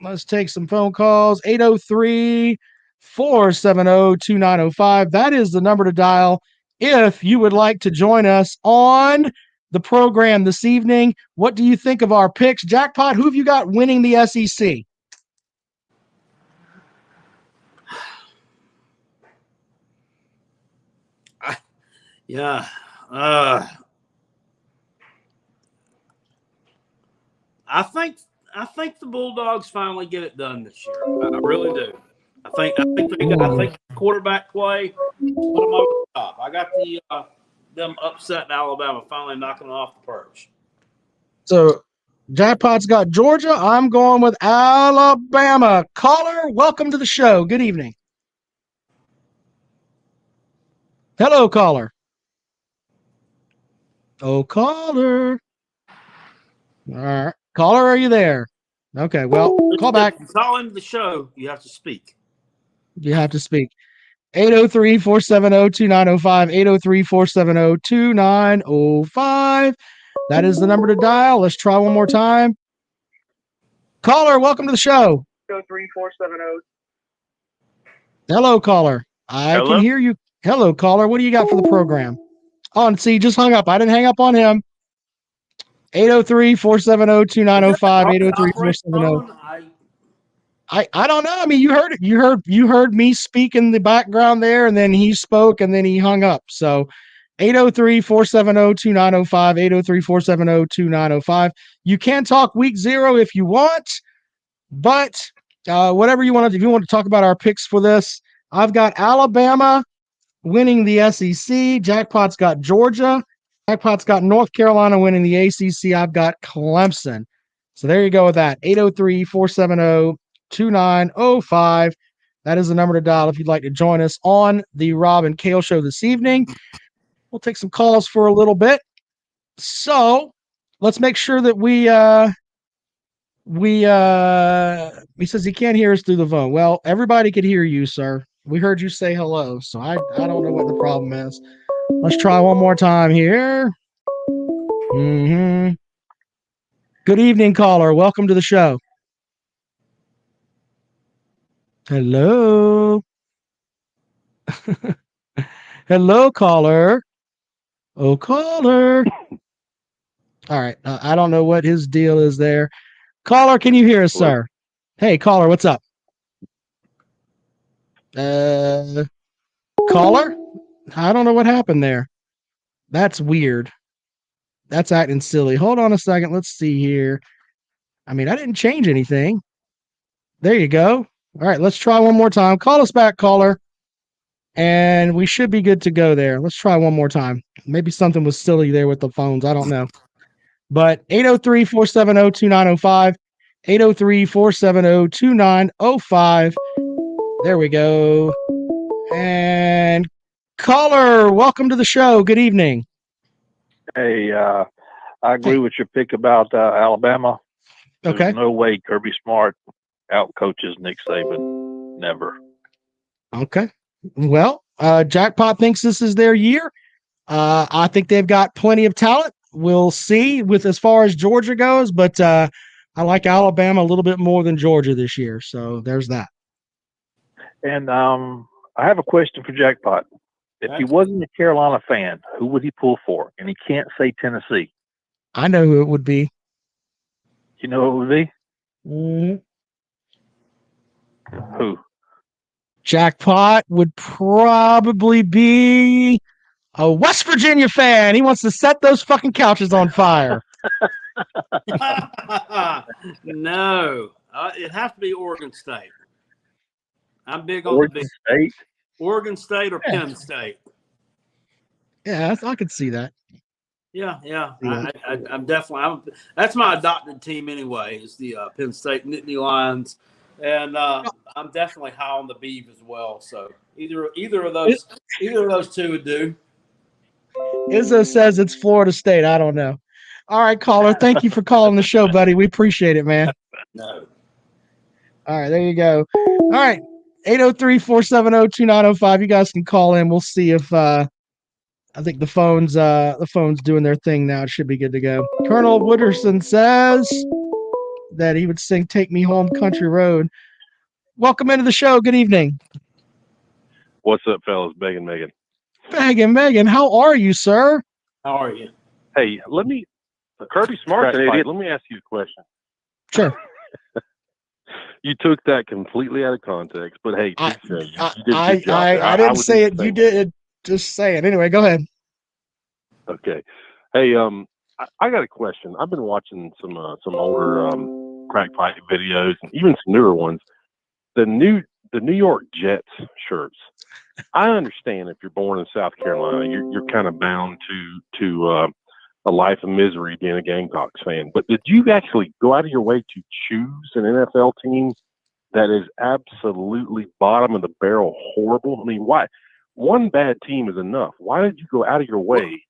Let's take some phone calls. 803-470-2905. That is the number to dial if you would like to join us on the program this evening. What do you think of our picks? Jackpot, who have you got winning the SEC? Yeah. I think the Bulldogs finally get it done this year. I really do. I think quarterback play put them over the top. I got them upset in Alabama, finally knocking them off the perch. So Jackpot's got Georgia. I'm going with Alabama. Caller, welcome to the show. Good evening. Hello, caller. Oh, caller. All right. Caller, are you there? Okay, well, call back. If you call into the show, you have to speak. You have to speak. 803-470-2905. 803-470-2905. That is the number to dial. Let's try one more time. Caller, welcome to the show. 803-470. Hello, caller. I can hear you. Hello, caller. What do you got for the program? Oh, and see, just hung up. I didn't hang up on him. 803-470-2905. 803-470. I don't know. I mean, you heard it. You heard me speak in the background there, and then he spoke, and then he hung up. So 803-470-2905. 803-470-2905. You can talk week 0 if you want, but whatever you want to, if you want to talk about our picks for this, I've got Alabama winning the SEC. Jackpot's got Georgia. Jackpot's got North Carolina winning the ACC. I've got Clemson. So there you go with that. 803-470-2905. That is the number to dial if you'd like to join us on the Rob and Kale Show this evening. We'll take some calls for a little bit. So let's make sure that he says he can't hear us through the phone. Well, everybody could hear you, sir. We heard you say hello, so I don't know what the problem is. Let's try one more time here. Good evening, caller. Welcome to the show. Hello. Hello, caller. Oh, caller. All right. I don't know what his deal is there. Caller, can you hear us, sir? Hey, caller, what's up? Caller? I don't know what happened there. That's weird. That's acting silly. Hold on a second. Let's see here. I mean, I didn't change anything. There you go. All right, let's try one more time. Call us back, caller. And we should be good to go there. Let's try one more time. Maybe something was silly there with the phones. I don't know. But 803-470-2905. 803-470-2905. There we go. And caller, welcome to the show. Good evening. Hey, I agree with your pick about Alabama. There's Okay. no way Kirby Smart outcoaches Nick Saban. Never. Okay. Well, Jackpot thinks this is their year. I think they've got plenty of talent. We'll see with as far as Georgia goes, but I like Alabama a little bit more than Georgia this year. So there's that. And I have a question for Jackpot. If he wasn't a Carolina fan, who would he pull for? And he can't say Tennessee. I know who it would be. You know who it would be? Mm. Who? Jackpot would probably be a West Virginia fan. He wants to set those fucking couches on fire. No, it'd have to be Oregon State. I'm big on Oregon State? Oregon State or Penn State. Yeah, I could see that. Yeah. I'm definitely. That's my adopted team anyway. Is the Penn State Nittany Lions, and I'm definitely high on the Beeve as well. So either of those two would do. Izzo says it's Florida State. I don't know. All right, caller. Thank you for calling the show, buddy. We appreciate it, man. No. All right, there you go. All right, 803-470-2905. You guys can call in. We'll see if I think the phone's doing their thing now. It should be good to go. Colonel Wooderson says that he would sing "Take Me Home, Country Road." Welcome into the show. Good evening. What's up, fellas? Megan. Megan, how are you, sir? How are you? Hey, Kirby Smart, let me ask you a question. Sure. You took that completely out of context, but hey, you did a good job. I didn't say it. You did. Just saying. Anyway, go ahead. Okay. Hey, I got a question. I've been watching some older crack pipe videos and even some newer ones. The New York Jets shirts. I understand if you're born in South Carolina, you're kind of bound to a life of misery being a Gamecocks fan. But did you actually go out of your way to choose an NFL team that is absolutely bottom of the barrel horrible? I mean, why? One bad team is enough. Why did you go out of your way,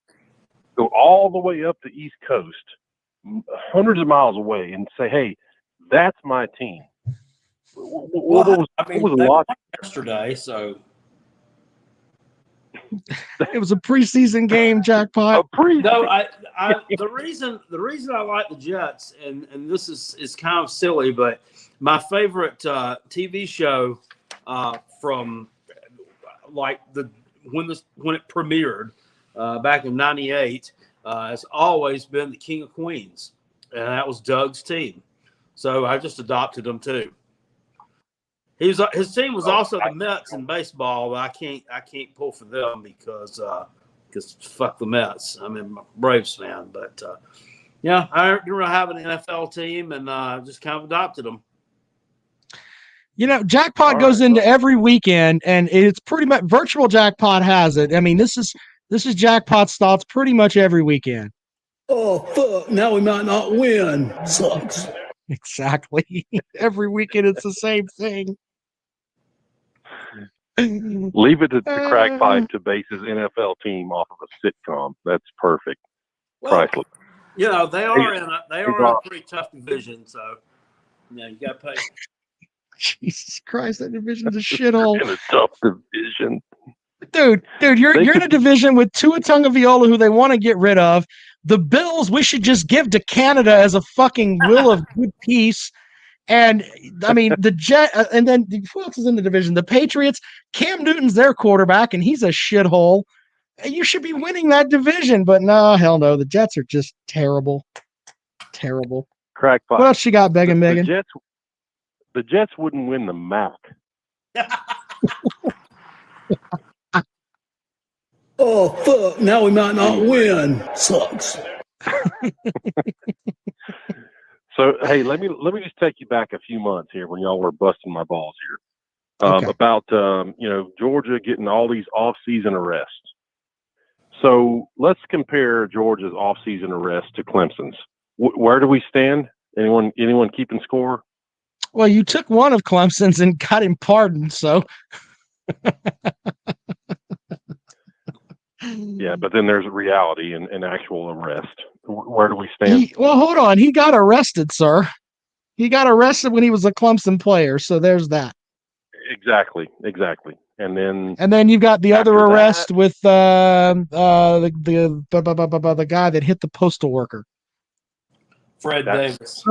go all the way up the East Coast, hundreds of miles away, and say, hey, that's my team? What was the logic? Yesterday, so it was a preseason game, Jackpot. No, the reason I like the Jets, and this is kind of silly, but my favorite TV show from like when it premiered back in '98 has always been the King of Queens, and that was Doug's team. So I just adopted him too. His team was also the Mets in baseball, but I can't pull for them because fuck the Mets. I'm a Braves fan, but yeah, I didn't really have an NFL team, and just kind of adopted them. You know, Jackpot goes into every weekend, and it's pretty much virtual. Jackpot has it. I mean, this is Jackpot's thoughts pretty much every weekend. Oh, fuck. Now we might not win. Sucks. Exactly. Every weekend, it's the same thing. Leave it to the crack pipe to base his NFL team off of a sitcom. That's perfect. Priceless. You know, they are in a pretty tough division, so you got to pay. Jesus Christ, that division's a shithole. In a tough division. Dude, you're in a division with Tua Tagovailoa, who they want to get rid of. The Bills, we should just give to Canada as a fucking will of good peace. And I mean, the Jet, and then who else is in the division? The Patriots. Cam Newton's their quarterback, and he's a shithole. You should be winning that division, but no, hell no. The Jets are just terrible. Terrible. Crackpot. What else you got, Megan? The Jets wouldn't win the MAC. Oh, fuck. Now we might not win. Sucks. So, hey, let me just take you back a few months here when y'all were busting my balls here about Georgia getting all these off-season arrests. So let's compare Georgia's off-season arrests to Clemson's. Where do we stand? Anyone keeping score? Well, you took one of Clemson's and got him pardoned, so. Yeah, but then there's reality and actual arrest. Where do we stand? Well, hold on. He got arrested, sir. He got arrested when he was a Clemson player, so there's that. Exactly. And then you've got the other arrest with the guy that hit the postal worker, Fred Davis.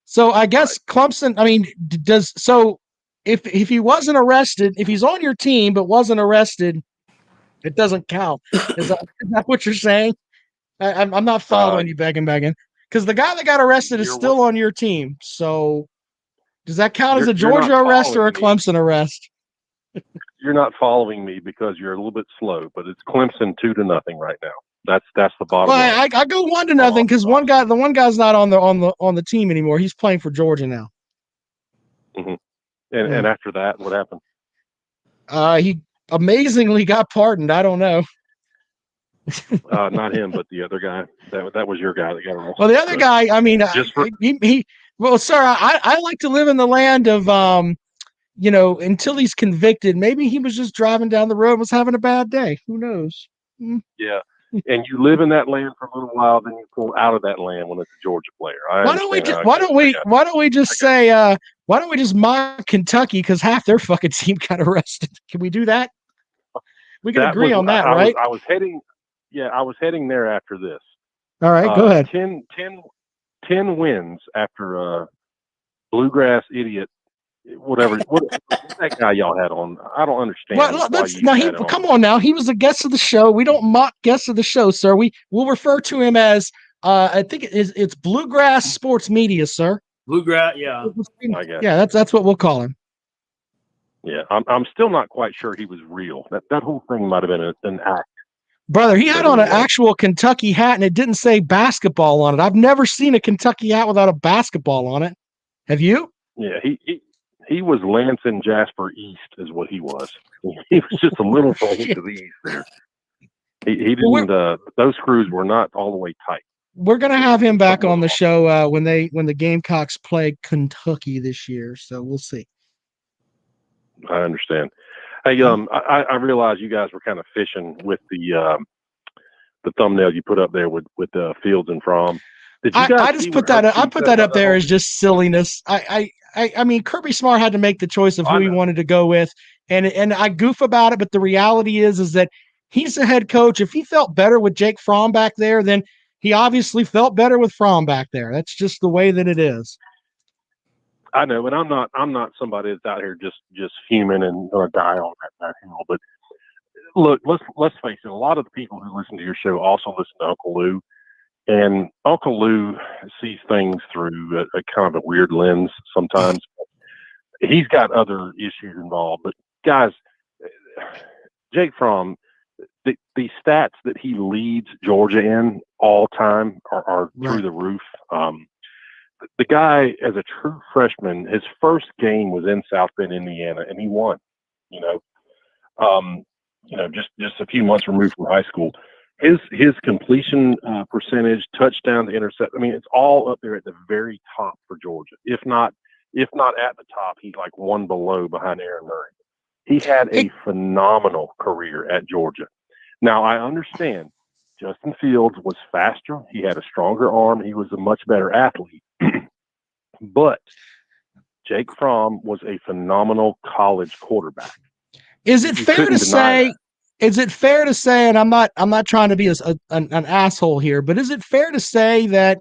So I guess Clemson. I mean, if he wasn't arrested, if he's on your team but wasn't arrested, It doesn't count. Is that what you're saying? I'm not following you, begging, because the guy that got arrested is still on your team. So does that count as a Georgia arrest or a Clemson arrest? You're not following me because you're a little bit slow, but it's Clemson 2-0 right now. That's the bottom line. I go 1-0 because the one guy's not on the team anymore. He's playing for Georgia now. Mm-hmm. And after that, what happened? He amazingly got pardoned. I don't know. Not him, but the other guy. That was your guy that got arrested. Well, the other guy, I mean, well, sir, I like to live in the land of, until he's convicted. Maybe he was just driving down the road and was having a bad day. Who knows? Yeah. And you live in that land for a little while, then you pull out of that land when it's a Georgia player. Why don't we just mock Kentucky because half their fucking team got arrested? Can we do that? We can agree on that, right? I was heading there after this. All right, go ahead. 10 wins after Bluegrass idiot, whatever. What's that guy y'all had on? I don't understand. Well, come on now. He was a guest of the show. We don't mock guests of the show, sir. We'll refer to him as I think it's Bluegrass Sports Media, sir. Bluegrass, yeah. Yeah, that's what we'll call him. Yeah, I'm still not quite sure he was real. That whole thing might have been an act. Brother, he had on an actual Kentucky hat, and it didn't say basketball on it. I've never seen a Kentucky hat without a basketball on it. Have you? Yeah, he was Lansing Jasper East is what he was. He was just a little to the east there. He didn't. Those screws were not all the way tight. We're gonna have him back on the show when the Gamecocks play Kentucky this year. So we'll see. I understand. Hey, I realize you guys were kind of fishing with the thumbnail you put up there with Fields and Fromm. Did you guys I just put that. I put that up there as just silliness. I mean, Kirby Smart had to make the choice of who he wanted to go with, and I goof about it. But the reality is that he's the head coach. If he felt better with Jake Fromm back there, then he obviously felt better with Fromm back there. That's just the way that it is. I know, and I'm not somebody that's out here just human and gonna die on that hill. But look, let's face it. A lot of the people who listen to your show also listen to Uncle Lou, and Uncle Lou sees things through a kind of a weird lens sometimes. He's got other issues involved, but guys, Jake Fromm, the stats that he leads Georgia in all time are through the roof. The guy, as a true freshman, his first game was in South Bend, Indiana, and he won. Just a few months removed from high school. His completion percentage, touchdown to intercept. I mean, it's all up there at the very top for Georgia. If not at the top, he's like one below behind Aaron Murray. He had a phenomenal career at Georgia. Now, I understand Justin Fields was faster. He had a stronger arm. He was a much better athlete. But Jake Fromm was a phenomenal college quarterback. Is it fair to say? Is it fair to say? And I'm not trying to be an asshole here, but is it fair to say that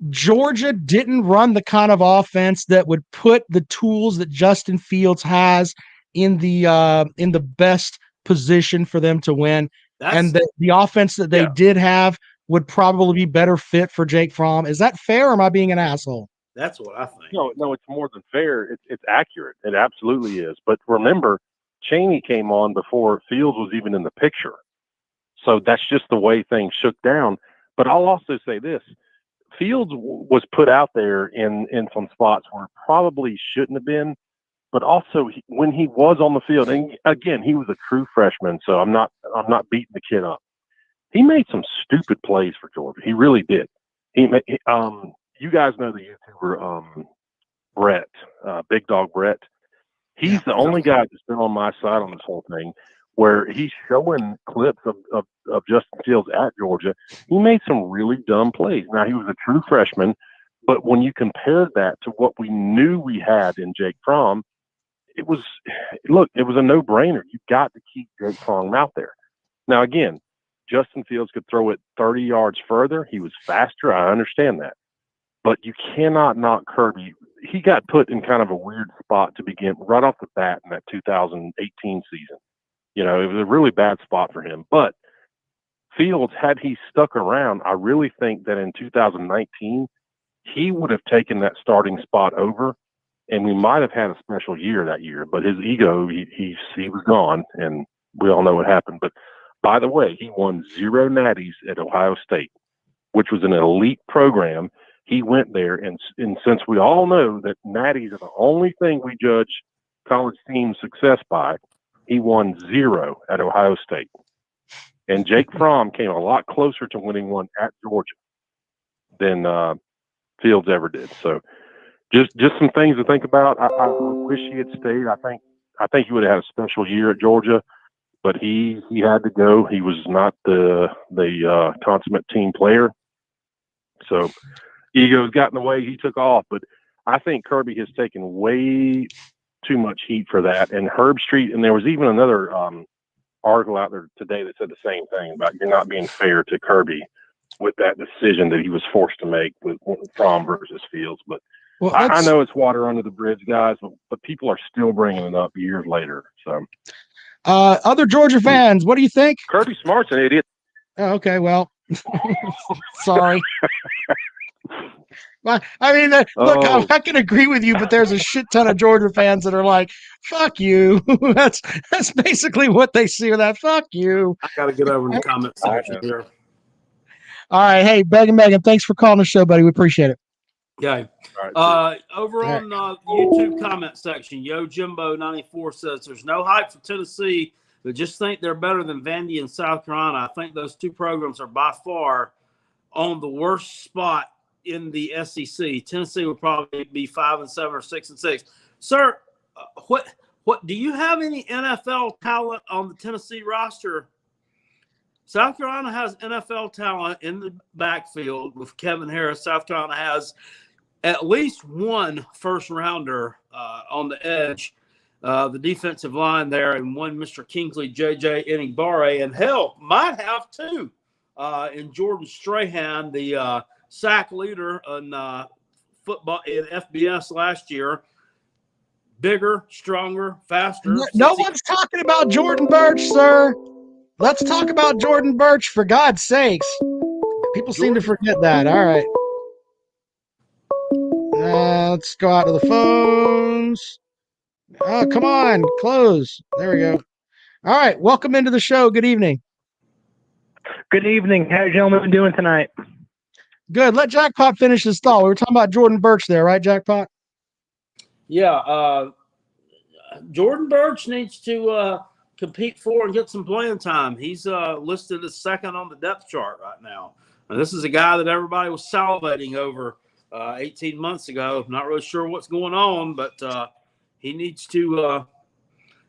Georgia didn't run the kind of offense that would put the tools that Justin Fields has in the best position for them to win, and the offense that they did have would probably be better fit for Jake Fromm? Is that fair, or am I being an asshole? That's what I think. No, it's more than fair. It's accurate. It absolutely is. But remember, Chaney came on before Fields was even in the picture. So that's just the way things shook down. But I'll also say this. Fields was put out there in some spots where probably shouldn't have been. But also, when he was on the field, and again, he was a true freshman, so I'm not beating the kid up. He made some stupid plays for Georgia. He really did. You guys know the YouTuber Brett, Big Dog Brett. He's the only guy that's been on my side on this whole thing, where he's showing clips of Justin Fields at Georgia. He made some really dumb plays. Now, he was a true freshman, but when you compare that to what we knew we had in Jake Fromm, it was a no-brainer. You got to keep Jake Fromm out there. Now, again, Justin Fields could throw it 30 yards further. He was faster. I understand that. But you cannot knock Kirby. He got put in kind of a weird spot to begin right off the bat in that 2018 season. You know, it was a really bad spot for him. But Fields, had he stuck around, I really think that in 2019, he would have taken that starting spot over, and we might have had a special year that year. But his ego, he was gone, and we all know what happened. But by the way, he won 0 natties at Ohio State, which was an elite program. He went there, and since we all know that natties are the only thing we judge college team success by, he won 0 at Ohio State. And Jake Fromm came a lot closer to winning one at Georgia than Fields ever did. So just some things to think about. I wish he had stayed. I think he would have had a special year at Georgia, but he had to go. He was not the consummate team player. So ego's got in the way. He took off. But I think Kirby has taken way too much heat for that. And Herb Street, and there was even another article out there today that said the same thing about you're not being fair to Kirby with that decision that he was forced to make with Fromm versus Fields. But well, I know it's water under the bridge, guys, but people are still bringing it up years later. So, other Georgia fans, what do you think? Kirby Smart's an idiot. Oh, okay, well, sorry. I mean, look, I can agree with you, but there's a shit ton of Georgia fans that are like, "Fuck you." That's basically what they see with that. Fuck you. I got to get over in the comment section here. All right, hey, Megan, thanks for calling the show, buddy. We appreciate it. Okay. Over on YouTube comment section, Yo Jimbo 94 says there's no hype for Tennessee, but just think they're better than Vandy and South Carolina. I think those two programs are by far on the worst spot in the SEC. Tennessee would probably be 5-7 or 6-6. Sir, what do you have any NFL talent on the Tennessee roster? South Carolina has NFL talent in the backfield with Kevin Harris. South Carolina has at least one first rounder on the edge, the defensive line there, and one Mr. Kingsley, JJ Enigbare, and hell, might have two in Jordan Strahan, the sack leader in football in FBS last year. Bigger, stronger, faster. No one's talking about Jordan Burch, sir. Let's talk about Jordan Burch, for God's sakes. People seem to forget that. All right. Let's go out to the phones. Oh, come on. Close. There we go. All right. Welcome into the show. Good evening. Good evening. How are you gentlemen doing tonight? Good. Let Jackpot finish his thought. We were talking about Jordan Burch there, right, Jackpot? Yeah. Jordan Burch needs to compete for and get some playing time. He's listed as second on the depth chart right now. And this is a guy that everybody was salivating over 18 months ago. Not really sure what's going on, but he needs to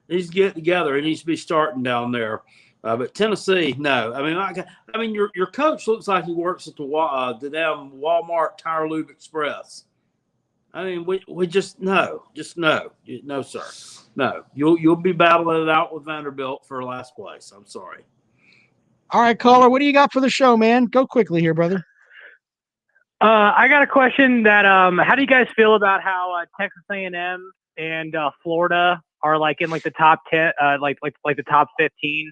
get together. He needs to be starting down there. But Tennessee, no. I mean, your coach looks like he works at the damn Walmart Tire Lube Express. I mean, we just no, no, sir, no. You'll be battling it out with Vanderbilt for last place. I'm sorry. All right, caller, what do you got for the show, man? Go quickly here, brother. I got a question that how do you guys feel about how Texas A&M and Florida are like in like the top 10, like the top 15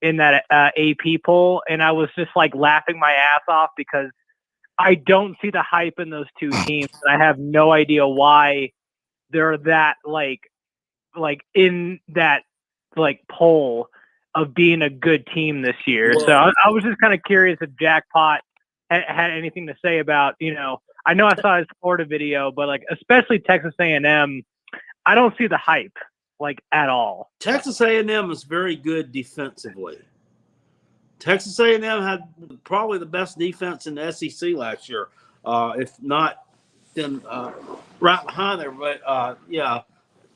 in that AP poll? And I was just like laughing my ass off because I don't see the hype in those two teams, and I have no idea why they're that like in that like poll of being a good team this year. Whoa. So I was just kind of curious if Jackpot had anything to say about, I know I saw his Florida video, but like especially Texas A&M, I don't see the hype like at all. Texas A&M is very good defensively. Texas A&M had probably the best defense in the SEC last year, if not then right behind there. But yeah,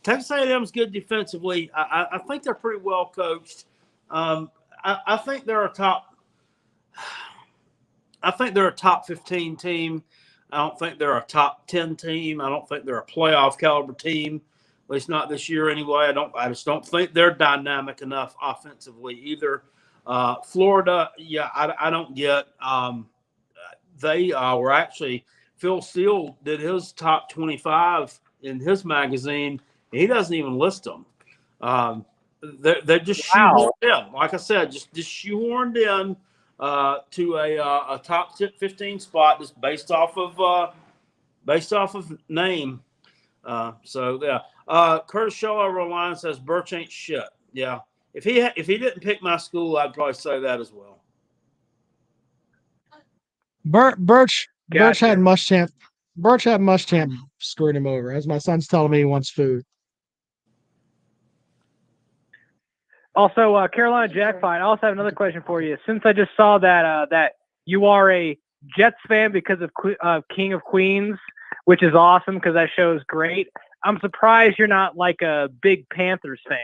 Texas A&M is good defensively. I think they're pretty well coached. I think they're a top. I think they're a top 15 team. I don't think they're a top 10 team. I don't think they're a playoff caliber team. At least not this year anyway. I just don't think they're dynamic enough offensively either. Florida, yeah, I don't get. They were actually Phil Steele did his top 25 in his magazine. He doesn't even list them. They're just shoehorned in. Like I said, just shoehorned in to a top 15 spot just based off of name. So yeah. Curtis Shaw over online says Burch ain't shit. Yeah. If he didn't pick my school, I'd probably say that as well. Burch Gotcha. had Muschamp. Burch had Muschamp screwing him over, as my son's telling me he wants food. Also, Carolina Jackpot, I also have another question for you. Since I just saw that you are a Jets fan because of King of Queens, which is awesome because that show is great, I'm surprised you're not like a big Panthers fan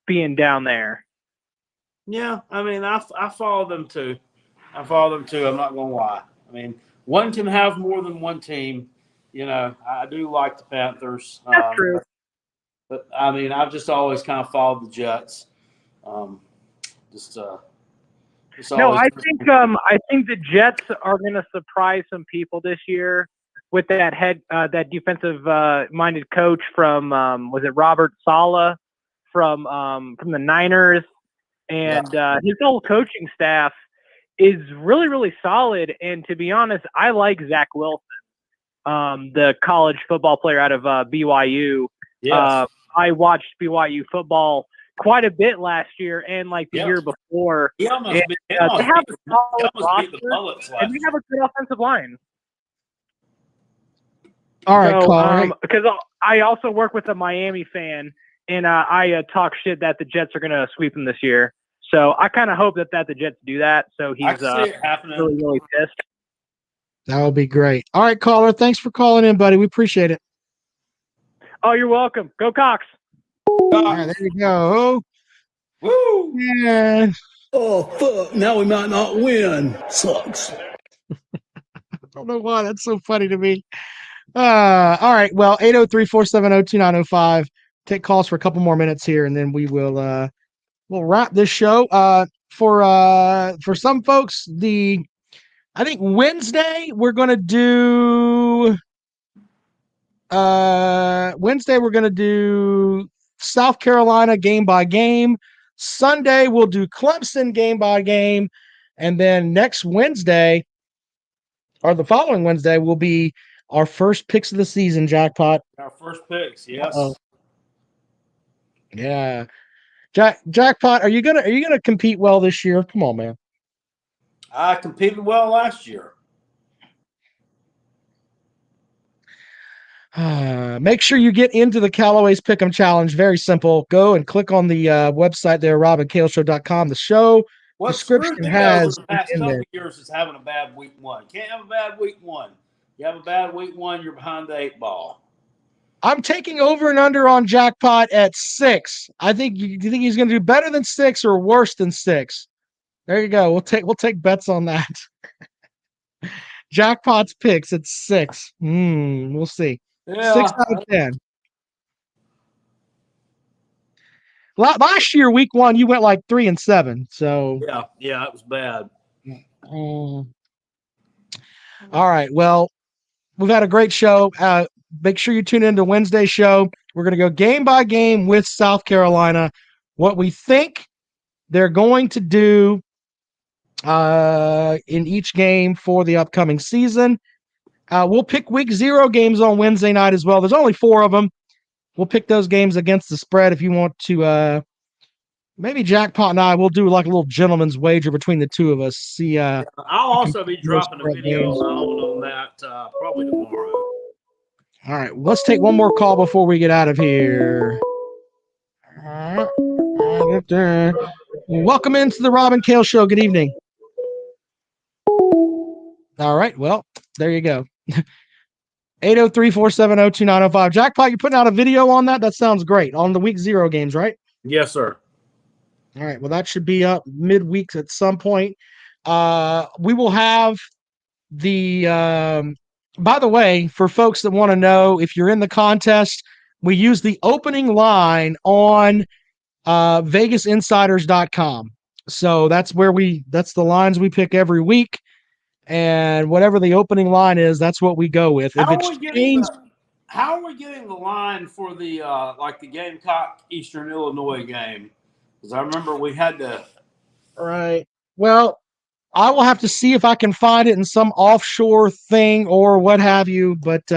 being down there. Yeah, I mean, I follow them too. I'm not going to lie. I mean, one can have more than one team. You know, I do like the Panthers. That's true. But, I mean, I've just always kind of followed the Jets. No, I think the Jets are going to surprise some people this year with that defensive minded coach from was it Robert Saleh from the Niners, and his whole coaching staff is really, really solid. And to be honest, I like Zach Wilson, the college football player out of BYU. Yes. I watched BYU football quite a bit last year and like the year before. He almost and, beat they have a solid the roster, Bullets last and they have a good offensive line. All right, Carl. Because I also work with a Miami fan, and I talk shit that the Jets are going to sweep them this year. So I kind of hope that the Jets do that. So he's really, really pissed. That would be great. All right, caller. Thanks for calling in, buddy. We appreciate it. Oh, you're welcome. Go Cox. All right, there you go. Woo! Yeah. Oh, fuck. Now we might not win. Sucks. I don't know why. That's so funny to me. All right. Well, 803-470-2905. Take calls for a couple more minutes here, and then we'll wrap this show. For some folks, I think Wednesday we're gonna do South Carolina game by game. Sunday we'll do Clemson game by game, and then next Wednesday or the following Wednesday will be our first picks of the season. Jackpot. Our first picks, yes. Uh-oh. Yeah. Jackpot, are you gonna compete well this year? Come on, man. I competed well last year. Make sure you get into the Callaway's Pick'em Challenge. Very simple. Go and click on the website there, robandkaleshow.com. The show description has the past couple of years is having a bad week one. Can't have a bad week one. You have a bad week one, you're behind the 8 ball. I'm taking over and under on Jackpot at 6. I think do you think he's going to do better than 6 or worse than 6? There you go. We'll take bets on that. Jackpot's picks at 6. We'll see. Yeah. 6 out of 10. Last year, week 1, you went like 3-7. So yeah, it was bad. All right. Well, we've had a great show. Make sure you tune into Wednesday's show. We're going to go game by game with South Carolina. What we think they're going to do in each game for the upcoming season. We'll pick week 0 games on Wednesday night as well. There's only 4 of them. We'll pick those games against the spread if you want to. Maybe Jackpot and I will do like a little gentleman's wager between the two of us. See, I'll also be dropping a video on that probably tomorrow. All right, let's take one more call before we get out of here. Welcome into the Rob and Kale Show. Good evening. All right, well, there you go. 803-470-2905. Jackpot, you're putting out a video on that? That sounds great. On the week 0 games, right? Yes, sir. All right, well, that should be up midweek at some point. We will have the by the way, for folks that want to know, if you're in the contest, we use the opening line on VegasInsiders.com. So that's the lines we pick every week. And whatever the opening line is, that's what we go with. How are we getting the line for the like the Gamecock Eastern Illinois game? Because I remember we had to. Right. Well, I will have to see if I can find it in some offshore thing or what have you, but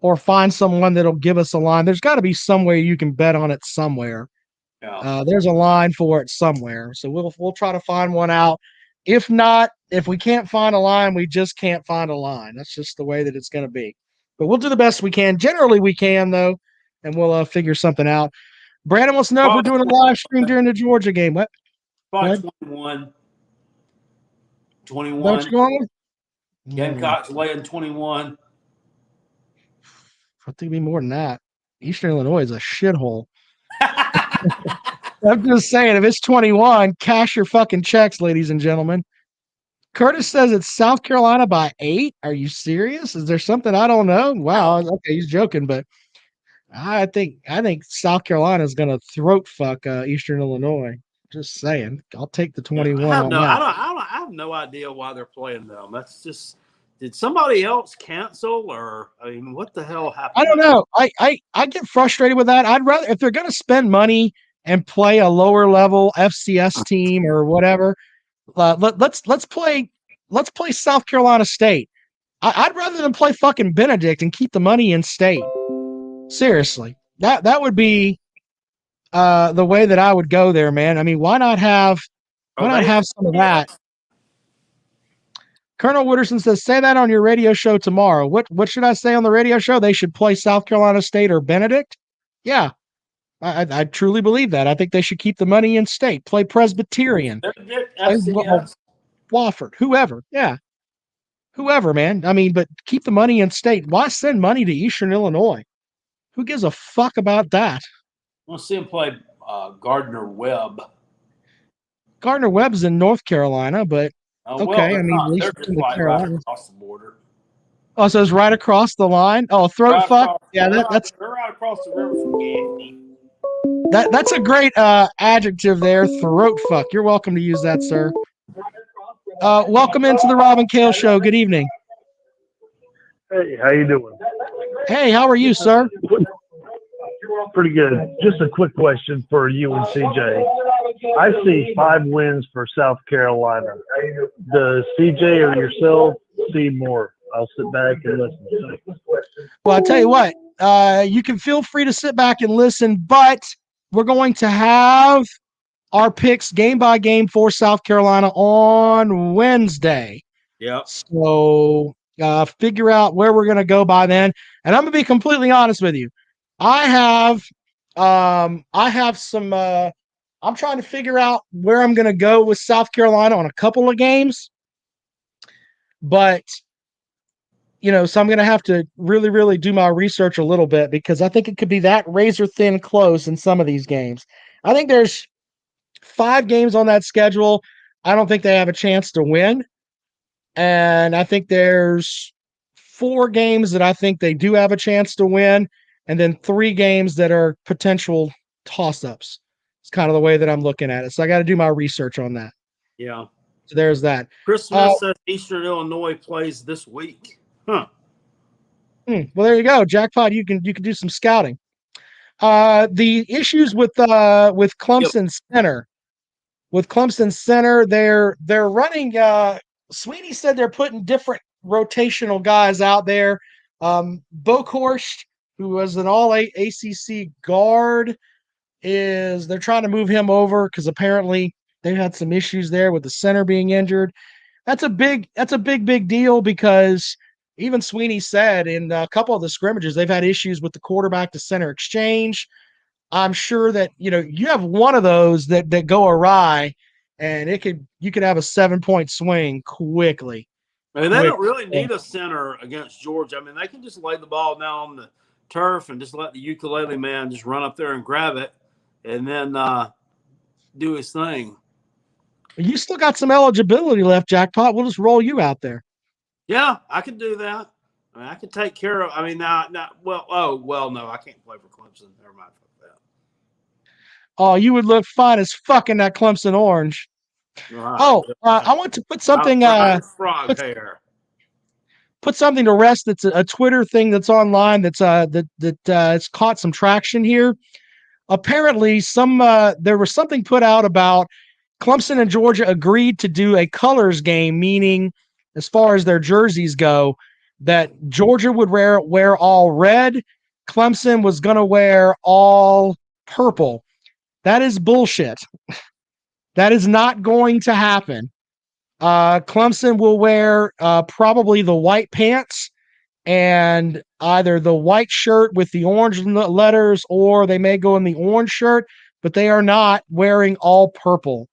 or find someone that'll give us a line. There's got to be some way you can bet on it somewhere. Yeah. There's a line for it somewhere, so we'll try to find one out. If not, if we can't find a line, we just can't find a line. That's just the way that it's going to be. But we'll do the best we can. Generally, we can though, and we'll figure something out. Brandon wants to know if we're doing a live stream during the Georgia game. What? Probably 21. 21. What you going with? Gamecocks laying 21. I think it'd be more than that. Eastern Illinois is a shithole. I'm just saying, if it's 21, cash your fucking checks, ladies and gentlemen. Curtis says it's South Carolina by 8. Are you serious? Is there something I don't know? Wow. Okay, he's joking, but I think South Carolina is going to throat fuck Eastern Illinois. Just saying. I'll take the 21 on that. I have no idea why they're playing them. That's just. Did somebody else cancel, or I mean, what the hell happened? I don't know. I get frustrated with that. I'd rather, if they're going to spend money and play a lower level FCS team or whatever, let's play South Carolina State. I'd rather than play fucking Benedict and keep the money in state. Seriously, that would be the way that I would go there, man. I mean, why not have some of that? Colonel Wooderson says, say that on your radio show tomorrow. What should I say on the radio show? They should play South Carolina State or Benedict? Yeah, I truly believe that. I think they should keep the money in state. Play Presbyterian. Wofford. Whoever. Yeah. Whoever, man. I mean, but keep the money in state. Why send money to Eastern Illinois? Who gives a fuck about that? I want to see him play Gardner Webb. Gardner Webb's in North Carolina, but okay, I mean, at least they're just right across the border. Oh, so it's right across the line. Oh, throat right fuck. Across, Yeah, they're right across the river from Gaffney. That's a great adjective there. Throat fuck. You're welcome to use that, sir. Welcome into the Rob and Kale Show. Good evening. Hey, how you doing? Hey, how are you, sir? Pretty good. Just a quick question for you and CJ. I see 5 wins for South Carolina. Does CJ or yourself see more? I'll sit back and listen. Well, I'll tell you what. You can feel free to sit back and listen, but we're going to have our picks game by game for South Carolina on Wednesday. Yeah. So figure out where we're going to go by then. And I'm going to be completely honest with you. I have some I'm trying to figure out where I'm going to go with South Carolina on a couple of games. But so I'm going to have to really, really do my research a little bit because I think it could be that razor thin close in some of these games. I think there's 5 games on that schedule. I don't think they have a chance to win. And I think there's 4 games that I think they do have a chance to win. And then 3 games that are potential toss-ups. It's kind of the way that I'm looking at it. So I got to do my research on that. Yeah. So there's that. Chris Smith says Eastern Illinois plays this week. Huh. Well, there you go. Jackpot, you can do some scouting. The issues with Clemson Center. With Clemson Center, they're running Sweeney said they're putting different rotational guys out there. Bokhorst, who was an all ACC guard, they're trying to move him over because apparently they had some issues there with the center being injured. That's a big deal because even Sweeney said in a couple of the scrimmages they've had issues with the quarterback to center exchange. I'm sure that you have one of those that go awry, and you could have a 7-point swing quickly. I mean, they don't really need a center against Georgia. I mean, they can just lay the ball down on the turf and just let the ukulele man just run up there and grab it and then do his thing. You still got some eligibility left, Jackpot. We'll just roll you out there. Yeah, I can do that. I mean, I can take care of. I mean, no, I can't play for Clemson. Never mind that. Oh, you would look fine as fuck in that Clemson orange. Right. I want to put something. Frog hair. Put something to rest. That's a Twitter thing that's online. That's it's caught some traction here. apparently there was something put out about Clemson and Georgia agreed to do a colors game, meaning as far as their jerseys go, that Georgia would wear all red, Clemson was going to wear all purple. That is bullshit. That is not going to happen. Clemson will wear probably the white pants and either the white shirt with the orange letters, or they may go in the orange shirt, but they are not wearing all purple.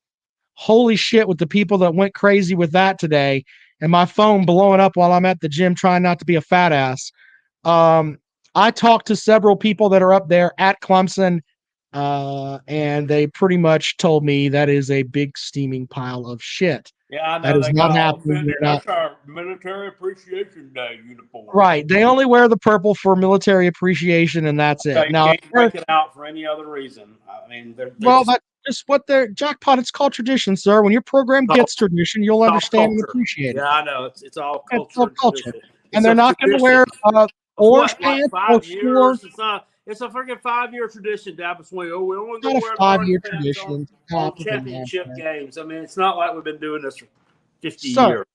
Holy shit, with the people that went crazy with that today, and my phone blowing up while I'm at the gym trying not to be a fat ass. I talked to several people that are up there at Clemson, and they pretty much told me that is a big steaming pile of shit. Yeah, I know. That is They not got all happening. offended. That's our Military Appreciation Day uniform. Right. They only wear the purple for military appreciation, and that's it. So you Now, can't break it out for any other reason. I mean, they're well, just, that's just what they're jackpot. It's called tradition, sir. When your program gets tradition, you'll it's all understand and culture. appreciate it. Yeah, I know. It's all culture. It's all and culture. tradition. And It's they're a not going to tradition. wear orange What, pants like or 5 years? It's a freaking 5-year tradition down between. Oh, we only not go a wear 5-year orange pants tradition. on championship games. I mean, it's not like we've been doing this for 50 Sir, years.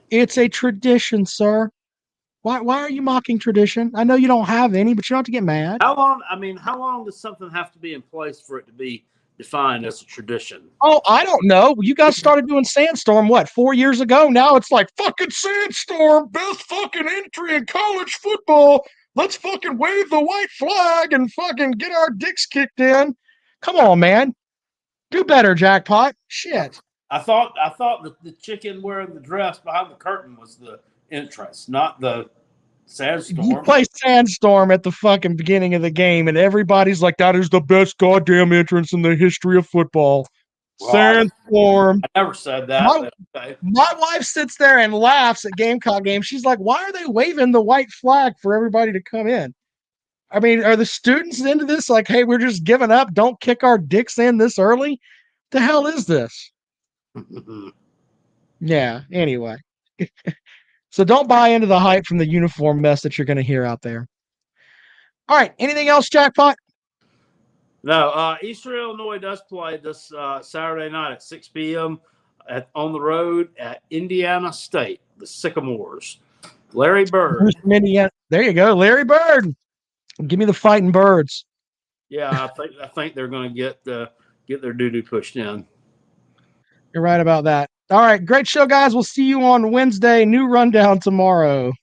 it's a tradition, sir. Why are you mocking tradition? I know you don't have any, but you don't have to get mad. How long does something have to be in place for it to be defined as a tradition? Oh, I don't know. You guys started doing Sandstorm, 4 years ago? Now it's like, fucking Sandstorm, best fucking entry in college football. Let's fucking wave the white flag and fucking get our dicks kicked in. Come on, man. Do better, Jackpot. Shit. I thought the chicken wearing the dress behind the curtain was the entrance, not the Sandstorm. You play Sandstorm at the fucking beginning of the game, and everybody's like, that is the best goddamn entrance in the history of football. Well, Sandstorm. I never said that. My wife sits there and laughs at Gamecock games. She's like, why are they waving the white flag for everybody to come in? I mean, are the students into this? Like, hey, we're just giving up. Don't kick our dicks in this early. The hell is this? Yeah, anyway. So don't buy into the hype from the uniform mess that you're going to hear out there. All right. Anything else, Jackpot? No. Eastern Illinois does play this Saturday night at 6 p.m. On the road at Indiana State, the Sycamores. Larry Bird. There you go, Larry Bird. Give me the Fighting Birds. Yeah, I think they're going to get their doo-doo pushed in. You're right about that. All right, great show, guys. We'll see you on Wednesday. New rundown tomorrow.